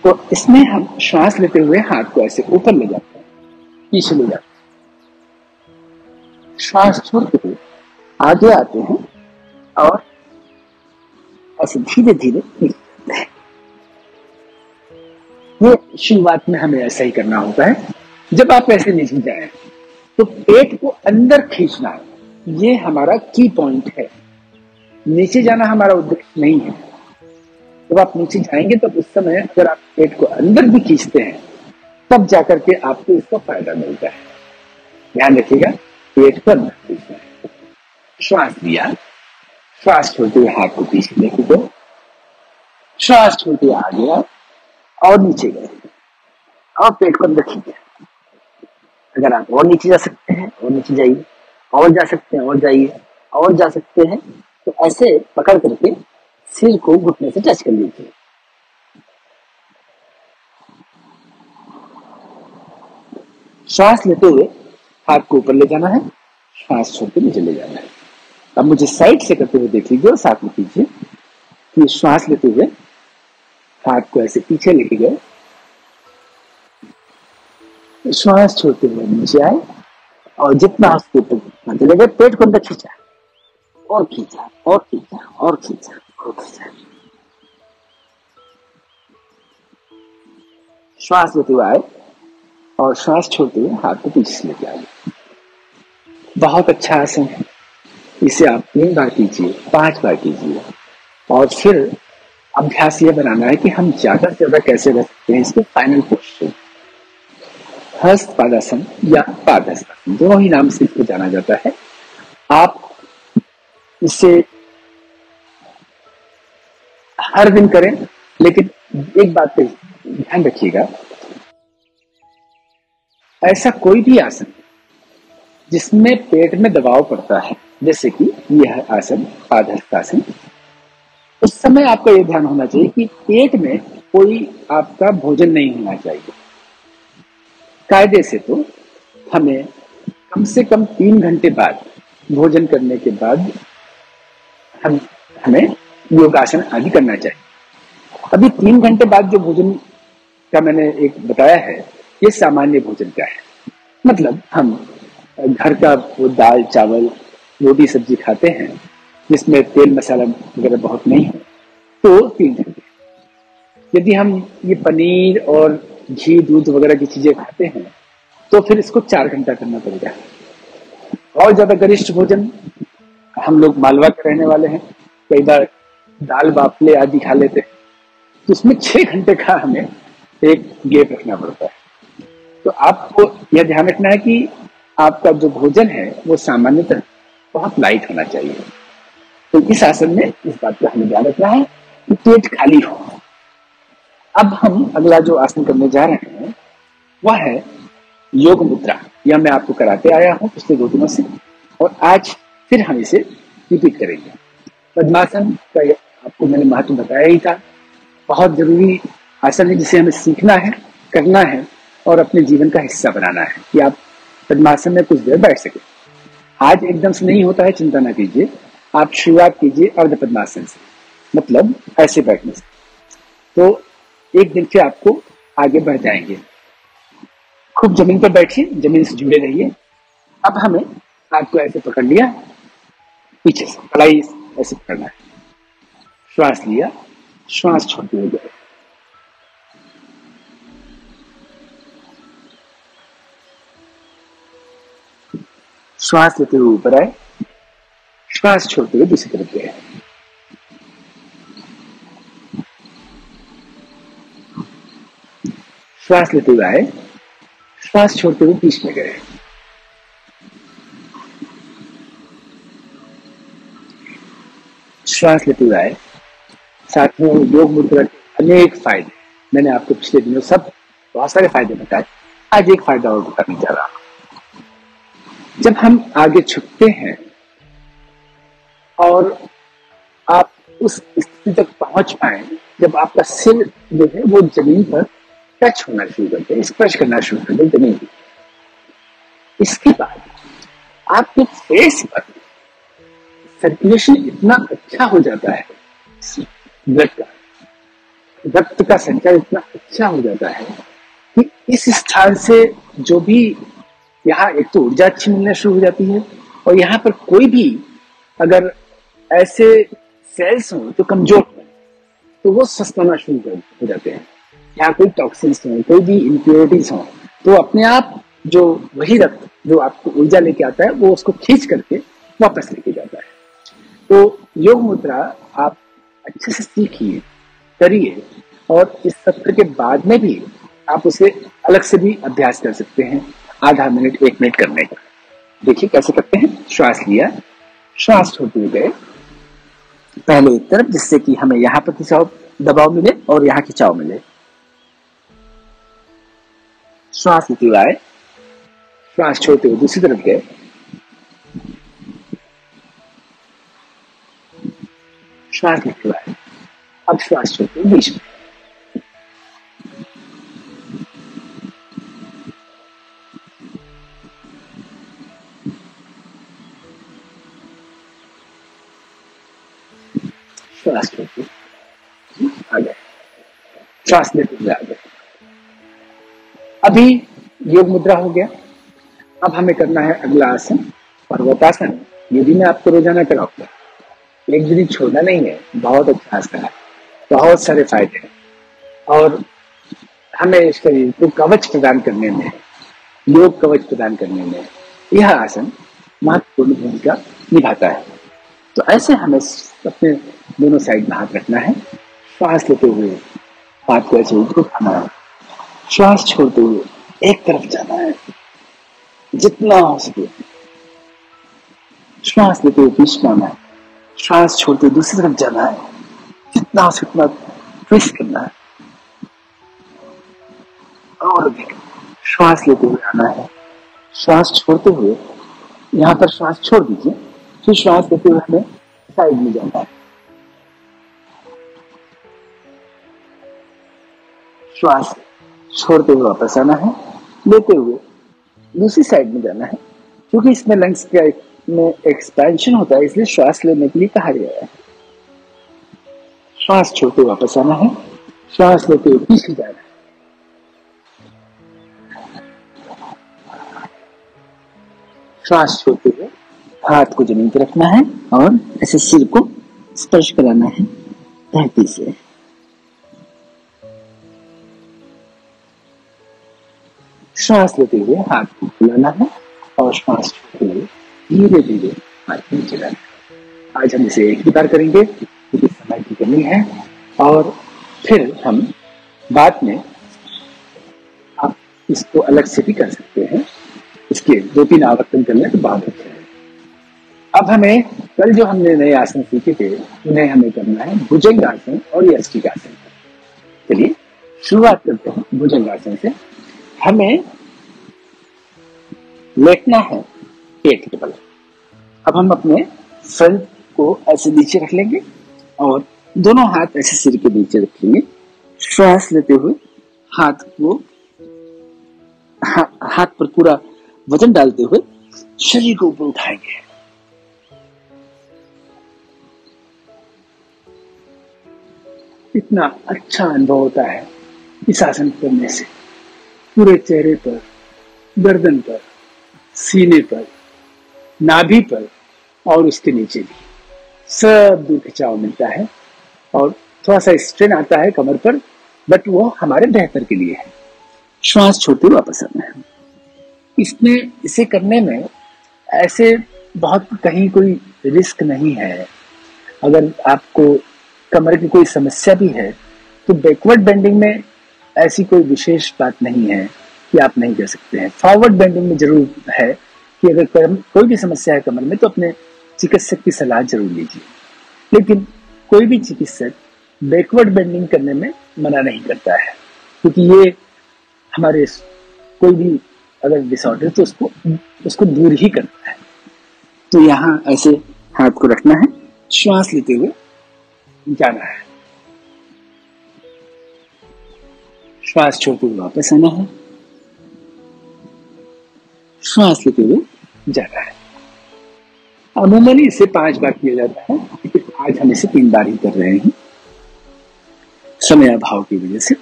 तो इसमें हम श्वास लेते हुए हाथ को ऐसे ऊपर ले जाते हैं, पीछे ले जाते हैं, श्वास छोड़ते हुए आगे आते हैं और ऐसे धीरे धीरे नीचे जाते हैं। ये शुरुआत में हमें ऐसा ही करना होता है। जब आप ऐसे नीचे जाएं तो पेट को अंदर खींचना है, ये हमारा की पॉइंट है। नीचे जाना हमारा उद्देश्य नहीं है। जब आप नीचे जाएंगे तो उस समय अगर आप पेट को अंदर भी खींचते हैं तब जाकर के आपको इसका फायदा मिलता है। ध्यान रखिएगा, पेट को अंदर खींचना है। श्वास लिया, श्वास छोड़ते हुए हाथ को पीछे लेके गए, श्वास छोड़ते हुए आ गया और नीचे गए और पेट को अंदर खींचे। अगर आप और नीचे जा सकते हैं और नीचे जाइए, और जा सकते हैं और जाइए, और जा सकते हैं। तो ऐसे पकड़ करके सिर को घुटने से टच कर लीजिए। श्वास लेते हुए हाथ को ऊपर ले जाना है, श्वास छोड़कर नीचे ले जाना है। अब मुझे साइड से करते हुए देख लीजिए और साथ में कीजिए कि श्वास लेते हुए हाथ को ऐसे पीछे लेके गए, श्वास छोड़ते हुए नीचे आए और जितना उसके ऊपर चले गए, पेट को अंदर खींचा और खींचा और खींचा और खींचा और खींचा। श्वास लेते हुए आए और श्वास छोड़ते हुए हाथ को पीछे से लेके आए। बहुत अच्छा आसन है। इसे आप 3 बार कीजिए, 5 बार कीजिए और फिर अभ्यास यह बनाना है कि हम ज्यादा से ज्यादा कैसे रह सकते हैं। इसके फाइनल पोस्चर हस्त पादासन या पादहस्तासन, दोनों ही नाम से इसको जाना जाता है। आप इसे हर दिन करें, लेकिन एक बात पे ध्यान रखिएगा, ऐसा कोई भी आसन जिसमें पेट में दबाव पड़ता है, जैसे कि यह आसन पादहस्तासन, उस समय आपका यह ध्यान होना चाहिए कि पेट में कोई आपका भोजन नहीं होना चाहिए। कायदे से तो हमें कम से कम 3 घंटे बाद भोजन करने के बाद हमें योगासन आदि करना चाहिए। अभी 3 घंटे बाद जो भोजन का मैंने एक बताया है, ये सामान्य भोजन का है। मतलब हम घर का वो दाल चावल रोटी सब्जी खाते हैं जिसमें तेल मसाला वगैरह बहुत नहीं है, तो 3 घंटे। यदि हम ये पनीर और घी दूध वगैरह की चीजें खाते हैं तो फिर इसको 4 घंटा करना पड़ेगा। और ज्यादा गरिष्ठ भोजन, हम लोग मालवा के रहने वाले हैं, कई बार दाल बाफले आदि खा लेते हैं, तो उसमें 6 घंटे का हमें एक गैप रखना पड़ता है। तो आपको यह ध्यान रखना है कि आपका जो भोजन है वो सामान्यतः बहुत लाइट होना चाहिए। तो इस आसन में इस बात का हमें ध्यान रखना है कि पेट खाली हो। अब हम अगला जो आसन करने जा रहे हैं वह है योग मुद्रा। यह मैं आपको कराते आया हूं पिछले 2 दिनों से और आज फिर हम इसे रिपीट करेंगे। पद्मासन का आपको मैंने महत्व बताया ही था बहुत जरूरी आसन है जिसे हमें सीखना है, करना है और अपने जीवन का हिस्सा बनाना है कि आप पद्मासन में कुछ देर बैठ सके। आज एकदम से नहीं होता है, चिंता ना कीजिए। आप शुरुआत कीजिए अर्ध पद्मासन से, मतलब ऐसे बैठने से, तो एक दिन से आपको आगे बढ़ जाएंगे। खूब जमीन पर बैठिए, जमीन से जुड़े रहिए। अब हमें आपको ऐसे पकड़ लिया, पीछे से कलाई ऐसे पकड़ना है। श्वास लिया, श्वास छोड़ते हुए गए। श्वास लेते हुए ऊपर आए, श्वास छोड़ते हुए दूसरी तरफ गए। श्वास लेते हुए आए, श्वास छोड़ते हुए बीच में गए। श्वास लेते हुए आए। साथ में योग मुद्रा के अनेक फायदे मैंने आपको पिछले दिनों सब बहुत सारे फायदे बताए। आज एक फायदा और बताने जा रहा हूं। जब हम आगे झुकते हैं और आप उस स्थिति तक पहुंच पाए जब आपका सिर जो है वो जमीन पर टच होना शुरू करते हैं, स्पर्श करना शुरू करते हैं जमीन की। इसके बाद आपके फेस पर सर्कुलेशन इतना अच्छा हो जाता है, रक्त का संचार इतना अच्छा हो जाता है कि इस स्थान से जो भी यहाँ एक तो ऊर्जा अच्छी मिलना शुरू हो जाती है और यहाँ पर कोई भी अगर ऐसे सेल्स हो जो कमजोर हो तो वो सस्ताना शुरू हो जाते हैं। यहाँ कोई टॉक्सिन्स हो, कोई भी इम्प्योरिटीज हो, तो अपने आप जो वही रक्त जो आपको ऊर्जा लेके आता है वो उसको खींच करके वापस लेके जाता है। तो योग मुद्रा आप अच्छे से सीखिए, करिए और इस सत्र के बाद में भी आप उसे अलग से भी अभ्यास कर सकते हैं, आधा मिनट 1 मिनट करने का। देखिए कैसे करते हैं। श्वास लिया, श्वास छोड़ते हुए गए पहले एक तरफ, जिससे कि हमें यहाँ पर खिंचाव दबाव मिले और यहाँ खिंचाव मिले। श्वास लेते हुए आए, श्वास छोड़ते हुए दूसरी तरफ गए। श्वास लेते हुए आए, अब श्वास छोड़ते हुए बीच में। श्वास छोड़ते आ गए, श्वास लेते हुए आ गए। अभी योग मुद्रा हो गया। अब हमें करना है अगला आसन, पर्वतासन। ये भी मैं आपको रोजाना कराऊंगा, एक दिन छोड़ना नहीं है। बहुत अच्छा आसन है, बहुत सारे फायदे हैं और हमें शरीर को कवच प्रदान करने में, योग कवच प्रदान करने में यह आसन महत्वपूर्ण भूमिका निभाता है। तो ऐसे हमें अपने दोनों साइड में हाथ रखना है। श्वास लेते हुए हाथ को ऐसे ऊपर उठाना है, श्वास छोड़ते हुए एक तरफ जाना है जितना हो सके। श्वास लेते हुए बीच में आना है, श्वास छोड़ते हुए दूसरी तरफ जाना है, जितना हो सके उतना ट्विस्ट करना है और श्वास लेते हुए आना है, श्वास छोड़ते हुए यहाँ पर श्वास छोड़ दीजिए, फिर श्वास लेते हुए हमें साइड में जाना है। श्वास छोड़ते हुए वापस आना है, लेते हुए दूसरी साइड में जाना है। क्योंकि इसमें लंग्स का में एक्सपेंशन होता है, इसलिए श्वास लेने के लिए कहा गया है। श्वास छोड़ते हुए वापस आना है, श्वास लेते हुए पीछे जाना है। श्वास छोड़ते हुए हाथ को जमीन पर रखना है और ऐसे सिर को स्पर्श कराना है धरती से। श्वास लेते हुए हाथ को फुलाना है और श्वास छोड़ते हुए धीरे धीरे हाथ नीचे लाना है। आज हम इसे एक ही बार करेंगे क्योंकि समय की कमी है और फिर हम बाद में आप इसको अलग से भी कर सकते हैं। इसके 2-3 आवर्तन करने के बाद अच्छा है। अब हमें कल जो हमने नए आसन सीखे थे उन्हें हमें करना है भुजंगासन और यष्टिकासन। चलिए शुरुआत करते हैं भुजंगासन से। हमें लेटना है पेट के बल। अब हम अपने सर को ऐसे नीचे रख लेंगे और दोनों हाथ ऐसे सिर के नीचे रखेंगे श्वास लेते हुए हाथ को हाथ पर पूरा वजन डालते हुए शरीर को ऊपर उठाएंगे। इतना अच्छा अनुभव होता है इस आसन करने से। पूरे चेहरे पर, गर्दन पर, सीने पर, नाभि पर और उसके नीचे भी सब दूर खिंचाव मिलता है और थोड़ा सा स्ट्रेन आता है कमर पर, बट वो हमारे बेहतर के लिए है। श्वास छोड़ते हुए वापस आना है। इसमें इसे करने में ऐसे बहुत कहीं कोई रिस्क नहीं है। अगर आपको कमर की कोई समस्या भी है तो बैकवर्ड बेंडिंग में ऐसी कोई विशेष बात नहीं है कि आप नहीं कर सकते हैं। फॉरवर्ड बेंडिंग में जरूर है कि अगर कोई भी समस्या है कमर में तो अपने चिकित्सक की सलाह जरूर लीजिए। लेकिन कोई भी चिकित्सक बैकवर्ड बेंडिंग करने में मना नहीं करता है, क्योंकि ये हमारे कोई भी अगर डिसऑर्डर तो उसको दूर ही करता है। तो यहाँ ऐसे हाथ को रखना है, श्वास लेते हुए जाना है, श्वास छोड़ते हुए वापस आना है, श्वास लेते हुए जाना है। अमूमन इसे 5 बार किया जाता है, लेकिन आज हम इसे 3 बार ही कर रहे हैं समय अभाव की वजह से।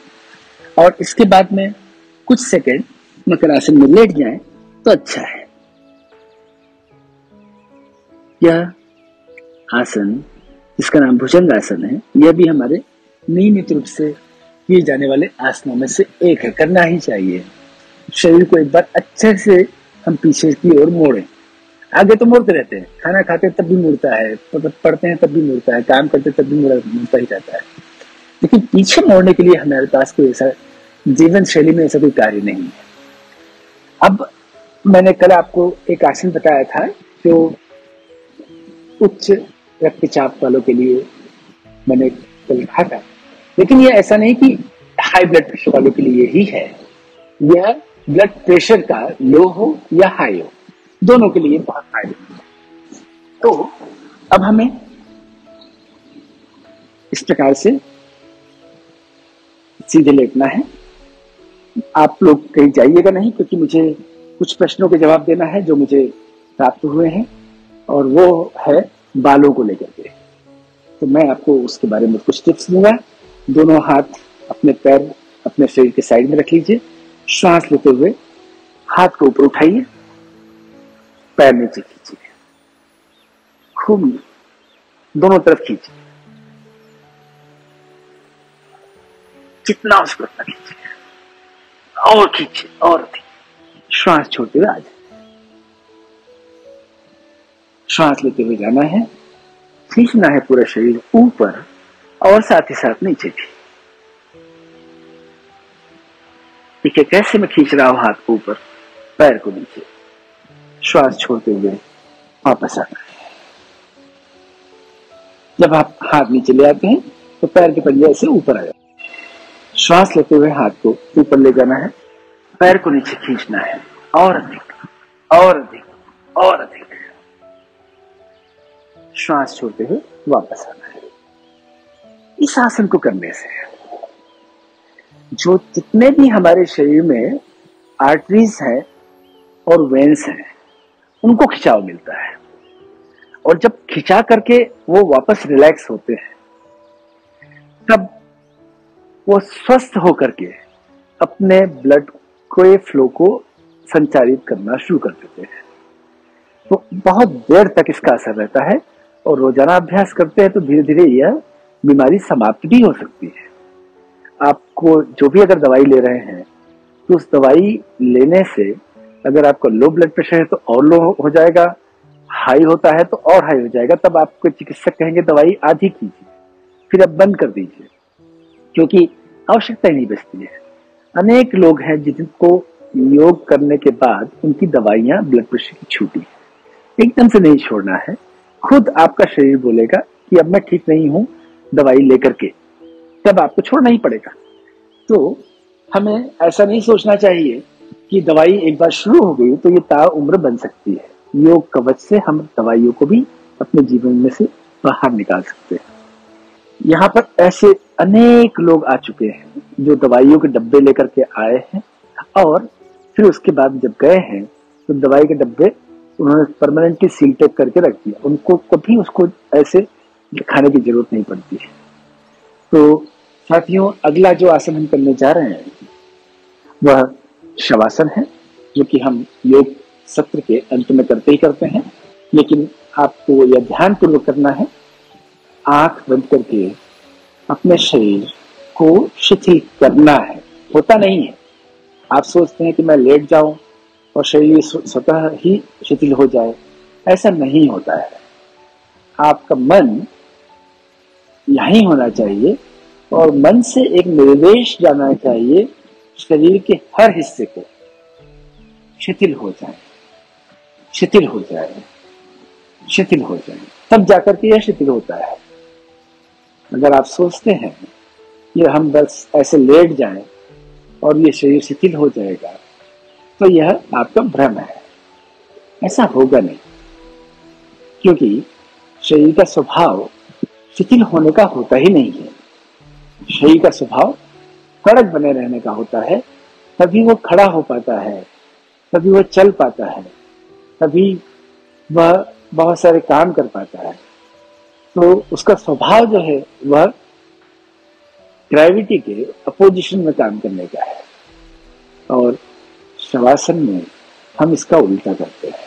और इसके बाद में कुछ सेकंड मकरासन में लेट जाएं तो अच्छा है। यह आसन, जिसका नाम भुजंग आसन है, यह भी हमारे नियमित रूप से किए जाने वाले आसनों में से एक है। करना ही चाहिए। शरीर को एक बार अच्छे से हम पीछे की ओर मोड़ें। आगे तो मुड़ते रहते हैं, खाना खाते तब भी मुड़ता है, पढ़ते हैं तब भी मुड़ता है, काम करते तब भी मुड़ता ही रहता है। लेकिन पीछे मोड़ने के लिए हमारे पास कोई ऐसा जीवन शैली में ऐसा कोई कार्य नहीं है। अब मैंने कल आपको एक आसन बताया था जो उच्च रक्तचाप वालों के लिए मैंने कल कहा था, लेकिन यह ऐसा नहीं कि हाई ब्लड प्रेशर वालों के लिए ही है। यह ब्लड प्रेशर का लो हो या हाई हो, दोनों के लिए बहुत फायदेमंद है। तो अब हमें इस प्रकार से सीधे लेटना है। आप लोग कहीं जाइएगा नहीं, क्योंकि मुझे कुछ प्रश्नों के जवाब देना है जो मुझे प्राप्त हुए हैं, और वो है बालों को लेकर के। तो मैं आपको उसके बारे में कुछ टिप्स दूंगा। दोनों हाथ अपने पैर अपने शरीर के साइड में रख लीजिए। श्वास लेते हुए हाथ को ऊपर उठाइए, पैर नीचे खींचिए, खूब दोनों तरफ खींचिए, जितना उसको उतना खींचिए, और खींचिए और अधिक। श्वास छोड़ते हुए आ जाए। श्वास लेते हुए जाना है, खींचना है पूरा शरीर ऊपर और साथ ही साथ नीचे भी। देखिए कैसे मैं खींच रहा हूं हाथ को ऊपर, पैर को नीचे। श्वास छोड़ते हुए वापस आना है। जब आप हाथ नीचे ले आते हैं तो पैर के पंजे से ऊपर आ जाते हैं। श्वास लेते हुए हाथ को ऊपर ले जाना है, पैर को नीचे खींचना है, और अधिक और अधिक और अधिक। श्वास छोड़ते हुए वापस आना है। इस आसन को करने से जो जितने भी हमारे शरीर में आर्टरीज हैं और वेन्स हैं, उनको खिंचाव मिलता है, और जब खिंचा करके वो वापस रिलैक्स होते हैं, तब वो स्वस्थ होकर के अपने ब्लड के फ्लो को संचारित करना शुरू कर देते हैं। तो बहुत देर तक इसका असर रहता है, और रोजाना अभ्यास करते हैं तो धीरे धीरे यह बीमारी समाप्त भी हो सकती है। आपको जो भी अगर दवाई ले रहे हैं तो उस दवाई लेने से अगर आपका लो ब्लड प्रेशर है तो और लो हो जाएगा, हाई होता है तो और हाई हो जाएगा। तब आपको चिकित्सक कहेंगे दवाई आधी कीजिए, फिर अब बंद कर दीजिए, क्योंकि आवश्यकता ही नहीं बचती है। अनेक लोग हैं जिनको योग करने के बाद उनकी दवाइयां ब्लड प्रेशर की छूटी है। एकदम से नहीं छोड़ना है। खुद आपका शरीर बोलेगा कि अब मैं ठीक नहीं हूं दवाई लेकर के, तब आपको छोड़ना ही पड़ेगा। तो हमें ऐसा नहीं सोचना चाहिए कि दवाई एक बार शुरू हो गई तो ये ताउम्र बन सकती है। योग कवच से हम दवाइयों को भी अपने जीवन में से बाहर निकाल सकते हैं। यहाँ पर ऐसे अनेक लोग आ चुके हैं जो दवाइयों के डब्बे लेकर के आए हैं और फिर उसके बाद जब गए हैं तो दवाई के डब्बे उन्होंने परमानेंटली सील टैप करके रख दिया। उनको कभी उसको ऐसे खाने की जरूरत नहीं पड़ती है। तो साथियों, अगला जो आसन हम करने जा रहे हैं वह शवासन है, जो कि हम योग सत्र के अंत में करते ही करते हैं, लेकिन आपको यह ध्यान पूर्वक करना है। आंख बंद करके अपने शरीर को शिथिल करना है। होता नहीं है, आप सोचते हैं कि मैं लेट जाऊं और शरीर स्वतः ही शिथिल हो जाए, ऐसा नहीं होता है। आपका मन यहीं होना चाहिए और मन से एक निर्देश जाना चाहिए शरीर के हर हिस्से को शिथिल हो जाए, शिथिल हो जाए, शिथिल हो जाए, तब जाकर के यह शिथिल होता है। अगर आप सोचते हैं कि हम बस ऐसे लेट जाएं और ये शरीर शिथिल हो जाएगा, तो यह आपका भ्रम है। ऐसा होगा नहीं, क्योंकि शरीर का स्वभाव शिथिल होने का होता ही नहीं है। शरीर का स्वभाव कड़क बने रहने का होता है, तभी वो खड़ा हो पाता है, तभी वह चल पाता है, तभी वह बहुत सारे काम कर पाता है। तो उसका स्वभाव जो है वह ग्रेविटी के अपोजिशन में काम करने का है। और शवासन में हम इसका उल्टा करते हैं,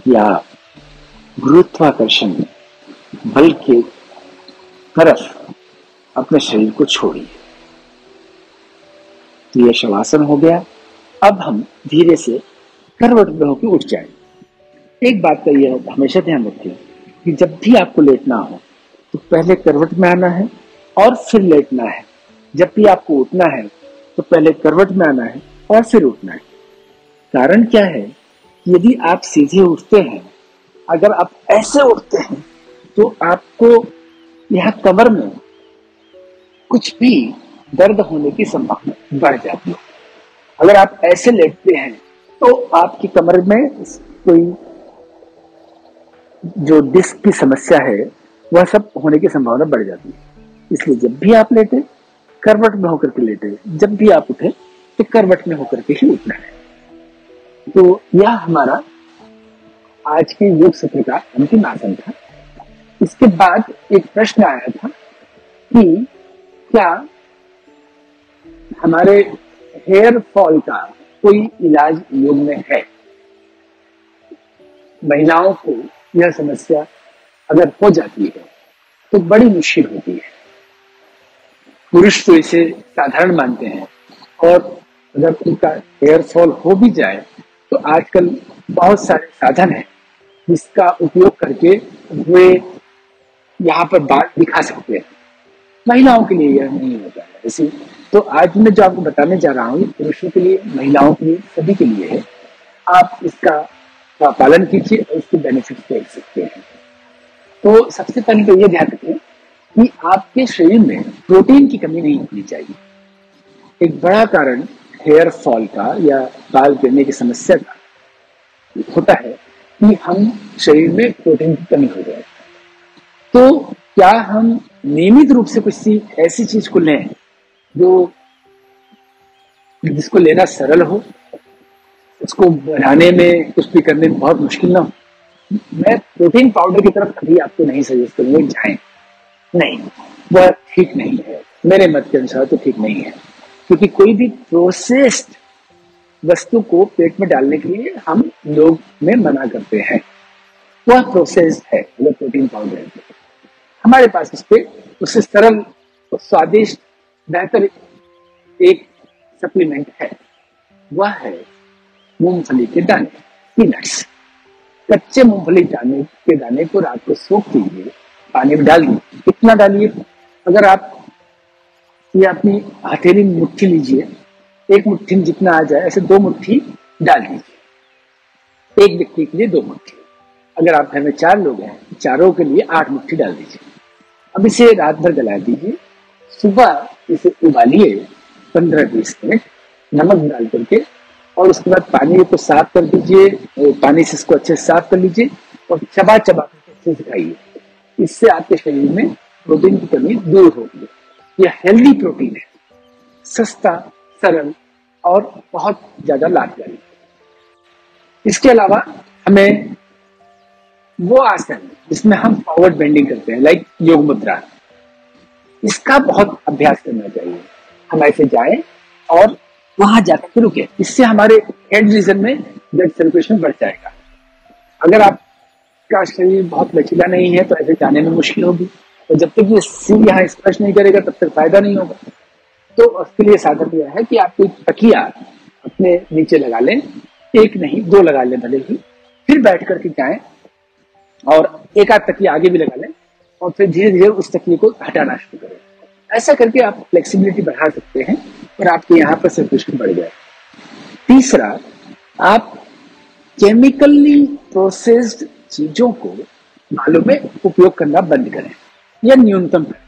या गुरुत्वाकर्षण बल के तरफ अपने शरीर को छोड़िए। तो यह शवासन हो गया। अब हम धीरे से करवट में होकर उठ जाएं। एक बात का यह हमेशा ध्यान रखें कि जब भी आपको लेटना हो तो पहले करवट में आना है और फिर लेटना है। जब भी आपको उठना है तो पहले करवट में आना है और फिर उठना है। कारण क्या है कि यदि आप सीधे उठते हैं, अगर आप ऐसे उठते हैं तो आपको यहाँ कमर में कुछ भी दर्द होने की संभावना बढ़ जाती है। अगर आप ऐसे लेटते हैं तो आपकी कमर में कोई जो डिस्क की समस्या है वह सब होने की संभावना बढ़ जाती है। इसलिए जब भी आप लेटे करवट में होकर के लेटे, जब भी आप उठे तो करवट में होकर के ही उठना है। तो यह हमारा आज के योग सत्र का अंतिम आसन था। इसके बाद एक प्रश्न आया था कि क्या हमारे हेयर फॉल का कोई इलाज योग में है। महिलाओं को यह समस्या अगर हो जाती है तो बड़ी मुश्किल होती है। पुरुष तो इसे साधारण मानते हैं, और अगर उनका हेयर फॉल हो भी जाए तो आजकल बहुत सारे साधन हैं जिसका उपयोग करके वे यहाँ पर बाल दिखा सकते हैं। महिलाओं के लिए यह नहीं होता है ऐसी। तो आज मैं जो आपको बताने जा रहा हूँ, पुरुषों के लिए, महिलाओं के लिए, सभी के लिए है। आप इसका पालन कीजिए और इसके बेनिफिट्स देख सकते हैं। तो सबसे पहले तो यह ध्यान रखें कि आपके शरीर में प्रोटीन की कमी नहीं होनी चाहिए। एक बड़ा कारण हेयर फॉल का या बाल गिरने की समस्या का होता है कि हम शरीर में प्रोटीन की कमी हो जाए। तो क्या हम नियमित रूप से कुछ ऐसी चीज को लें जो जिसको लेना सरल हो, उसको बनाने में, कुछ भी करने में बहुत मुश्किल ना हो। मैं प्रोटीन पाउडर की तरफ कभी आपको नहीं सजेस्ट करूंगा जाएं, नहीं, वह ठीक नहीं है। मेरे मत के अनुसार तो ठीक नहीं है, क्योंकि कोई भी प्रोसेस्ड वस्तु को पेट में डालने के लिए हम लोग में मना करते हैं। वह प्रोसेस्ड है। अगर प्रोटीन पाउडर है तो हमारे पास इस पे उससे सरल और स्वादिष्ट बेहतर एक सप्लीमेंट है, वह है मूंगफली के दाने, पीनट्स। कच्चे मूंगफली के दाने को रात को सोख कीजिए, पानी में डाल दीजिए। कितना डालिए, अगर आप ये अपनी हथेली में मुट्ठी लीजिए, एक मुट्ठी में जितना आ जाए ऐसे 2 मुट्ठी डाल दीजिए। एक व्यक्ति के लिए 2 मुट्ठी। अगर आप घर में 4 लोग हैं, चारों के लिए 8 मुट्ठी डाल दीजिए। अब इसे रात भर गला दीजिए। सुबह इसे उबालिए 15-20 मिनट नमक डाल करके, और उसके बाद पानी को साफ कर दीजिए। पानी से इसको अच्छे से साफ कर लीजिए और चबा चबा करके अच्छे से खाइए। इससे आपके शरीर में प्रोटीन की कमी दूर होगी। यह हेल्दी प्रोटीन है, सस्ता, सरल और बहुत ज्यादा लाभकारी। इसके अलावा हमें वो आसन जिसमें हम फॉरवर्ड बेंडिंग करते हैं, लाइक योग मुद्रा, इसका बहुत अभ्यास करना चाहिए। हम ऐसे जाएं और वहां जाकर के रुके, इससे हमारे हेड रीजन में ब्लड सर्कुलेशन बढ़ जाएगा। अगर आपका शरीर बहुत लचीला नहीं है तो ऐसे जाने में मुश्किल होगी, तो जब तक ये सिर यहाँ स्पर्श नहीं करेगा तब तक फायदा नहीं होगा। तो उसके लिए साधन यह है कि आप कोई तकिया अपने नीचे लगा लें, एक नहीं 2 लगा लें भले ही, फिर बैठ करके जाएं और एक आध तकिया आगे भी लगा लें और फिर धीरे धीरे उस तकिए को हटाना शुरू करें। ऐसा करके आप फ्लेक्सिबिलिटी बढ़ा सकते हैं और आपके यहाँ पर सर्कुलेशन बढ़ जाए। तीसरा, आप केमिकली प्रोसेस्ड चीजों को बालों में उपयोग करना बंद करें या न्यूनतम करें।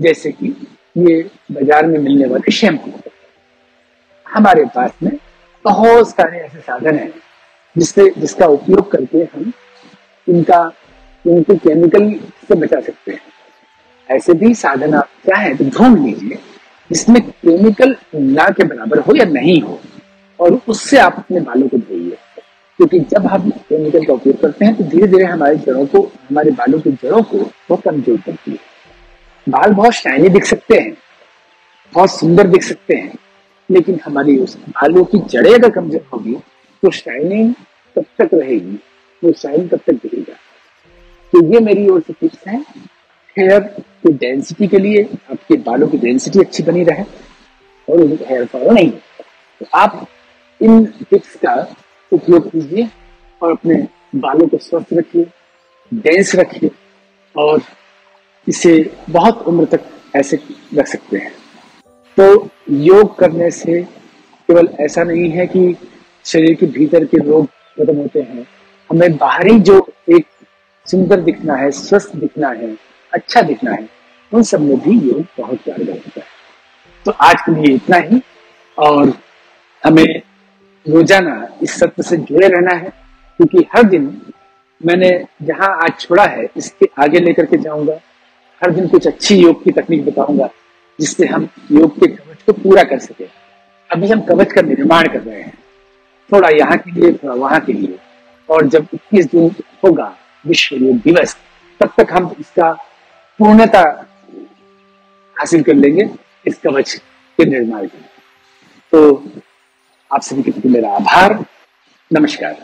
जैसे कि ये बाजार में मिलने वाले शैम्पू, हमारे पास में बहुत सारे ऐसे साधन हैं जिसका उपयोग करके हम इनको केमिकल से बचा सकते हैं। ऐसे भी साधन आप चाहें तो ढूंढ लीजिए जिसमें केमिकल ना के बराबर हो या नहीं हो, और उससे आप अपने बालों को धोइए। क्योंकि जब हम केमिकल का उपयोग करते हैं तो धीरे धीरे हमारे बालों की जड़ों को वो कमजोर करती है। बाल बहुत शाइनी दिख सकते हैं, बहुत सुंदर दिख सकते हैं, लेकिन हमारी उस बालों की जड़ें अगर कमजोर होगी तो शाइनिंग कब तक रहेगी, वो शाइन कब तक दिखेगा। तो ये मेरी ओर से टिप्स हैं हेयर की डेंसिटी के लिए, आपके बालों की डेंसिटी अच्छी बनी रहे और हेयर फॉल नहीं। तो आप इन टिप्स का उपयोग कीजिए और अपने बालों को स्वस्थ रखिए, डेंस रखिए और इसे बहुत उम्र तक ऐसे रख सकते हैं। तो योग करने से केवल ऐसा नहीं है कि शरीर के भीतर के रोग खत्म होते हैं, हमें बाहरी जो एक सुंदर दिखना है, स्वस्थ दिखना है, अच्छा दिखना है, उन सब में भी योग बहुत कारगर होता है। तो आज के लिए इतना ही, और हमें रोजाना इस सत्य से जुड़े रहना है, क्योंकि हर दिन मैंने जहां आज छोड़ा है इसके आगे लेकर के जाऊंगा। हर दिन कुछ अच्छी योग की तकनीक बताऊंगा जिससे हम योग के कवच को पूरा कर सके। अभी हम कवच का निर्माण कर रहे हैं, थोड़ा यहाँ के लिए थोड़ा वहां के लिए, और जब 21 जून होगा विश्व योग दिवस, तब तक हम इसका पूर्णता हासिल कर लेंगे इस कवच के निर्माण के। तो आप सभी के प्रति मेरा आभार, नमस्कार।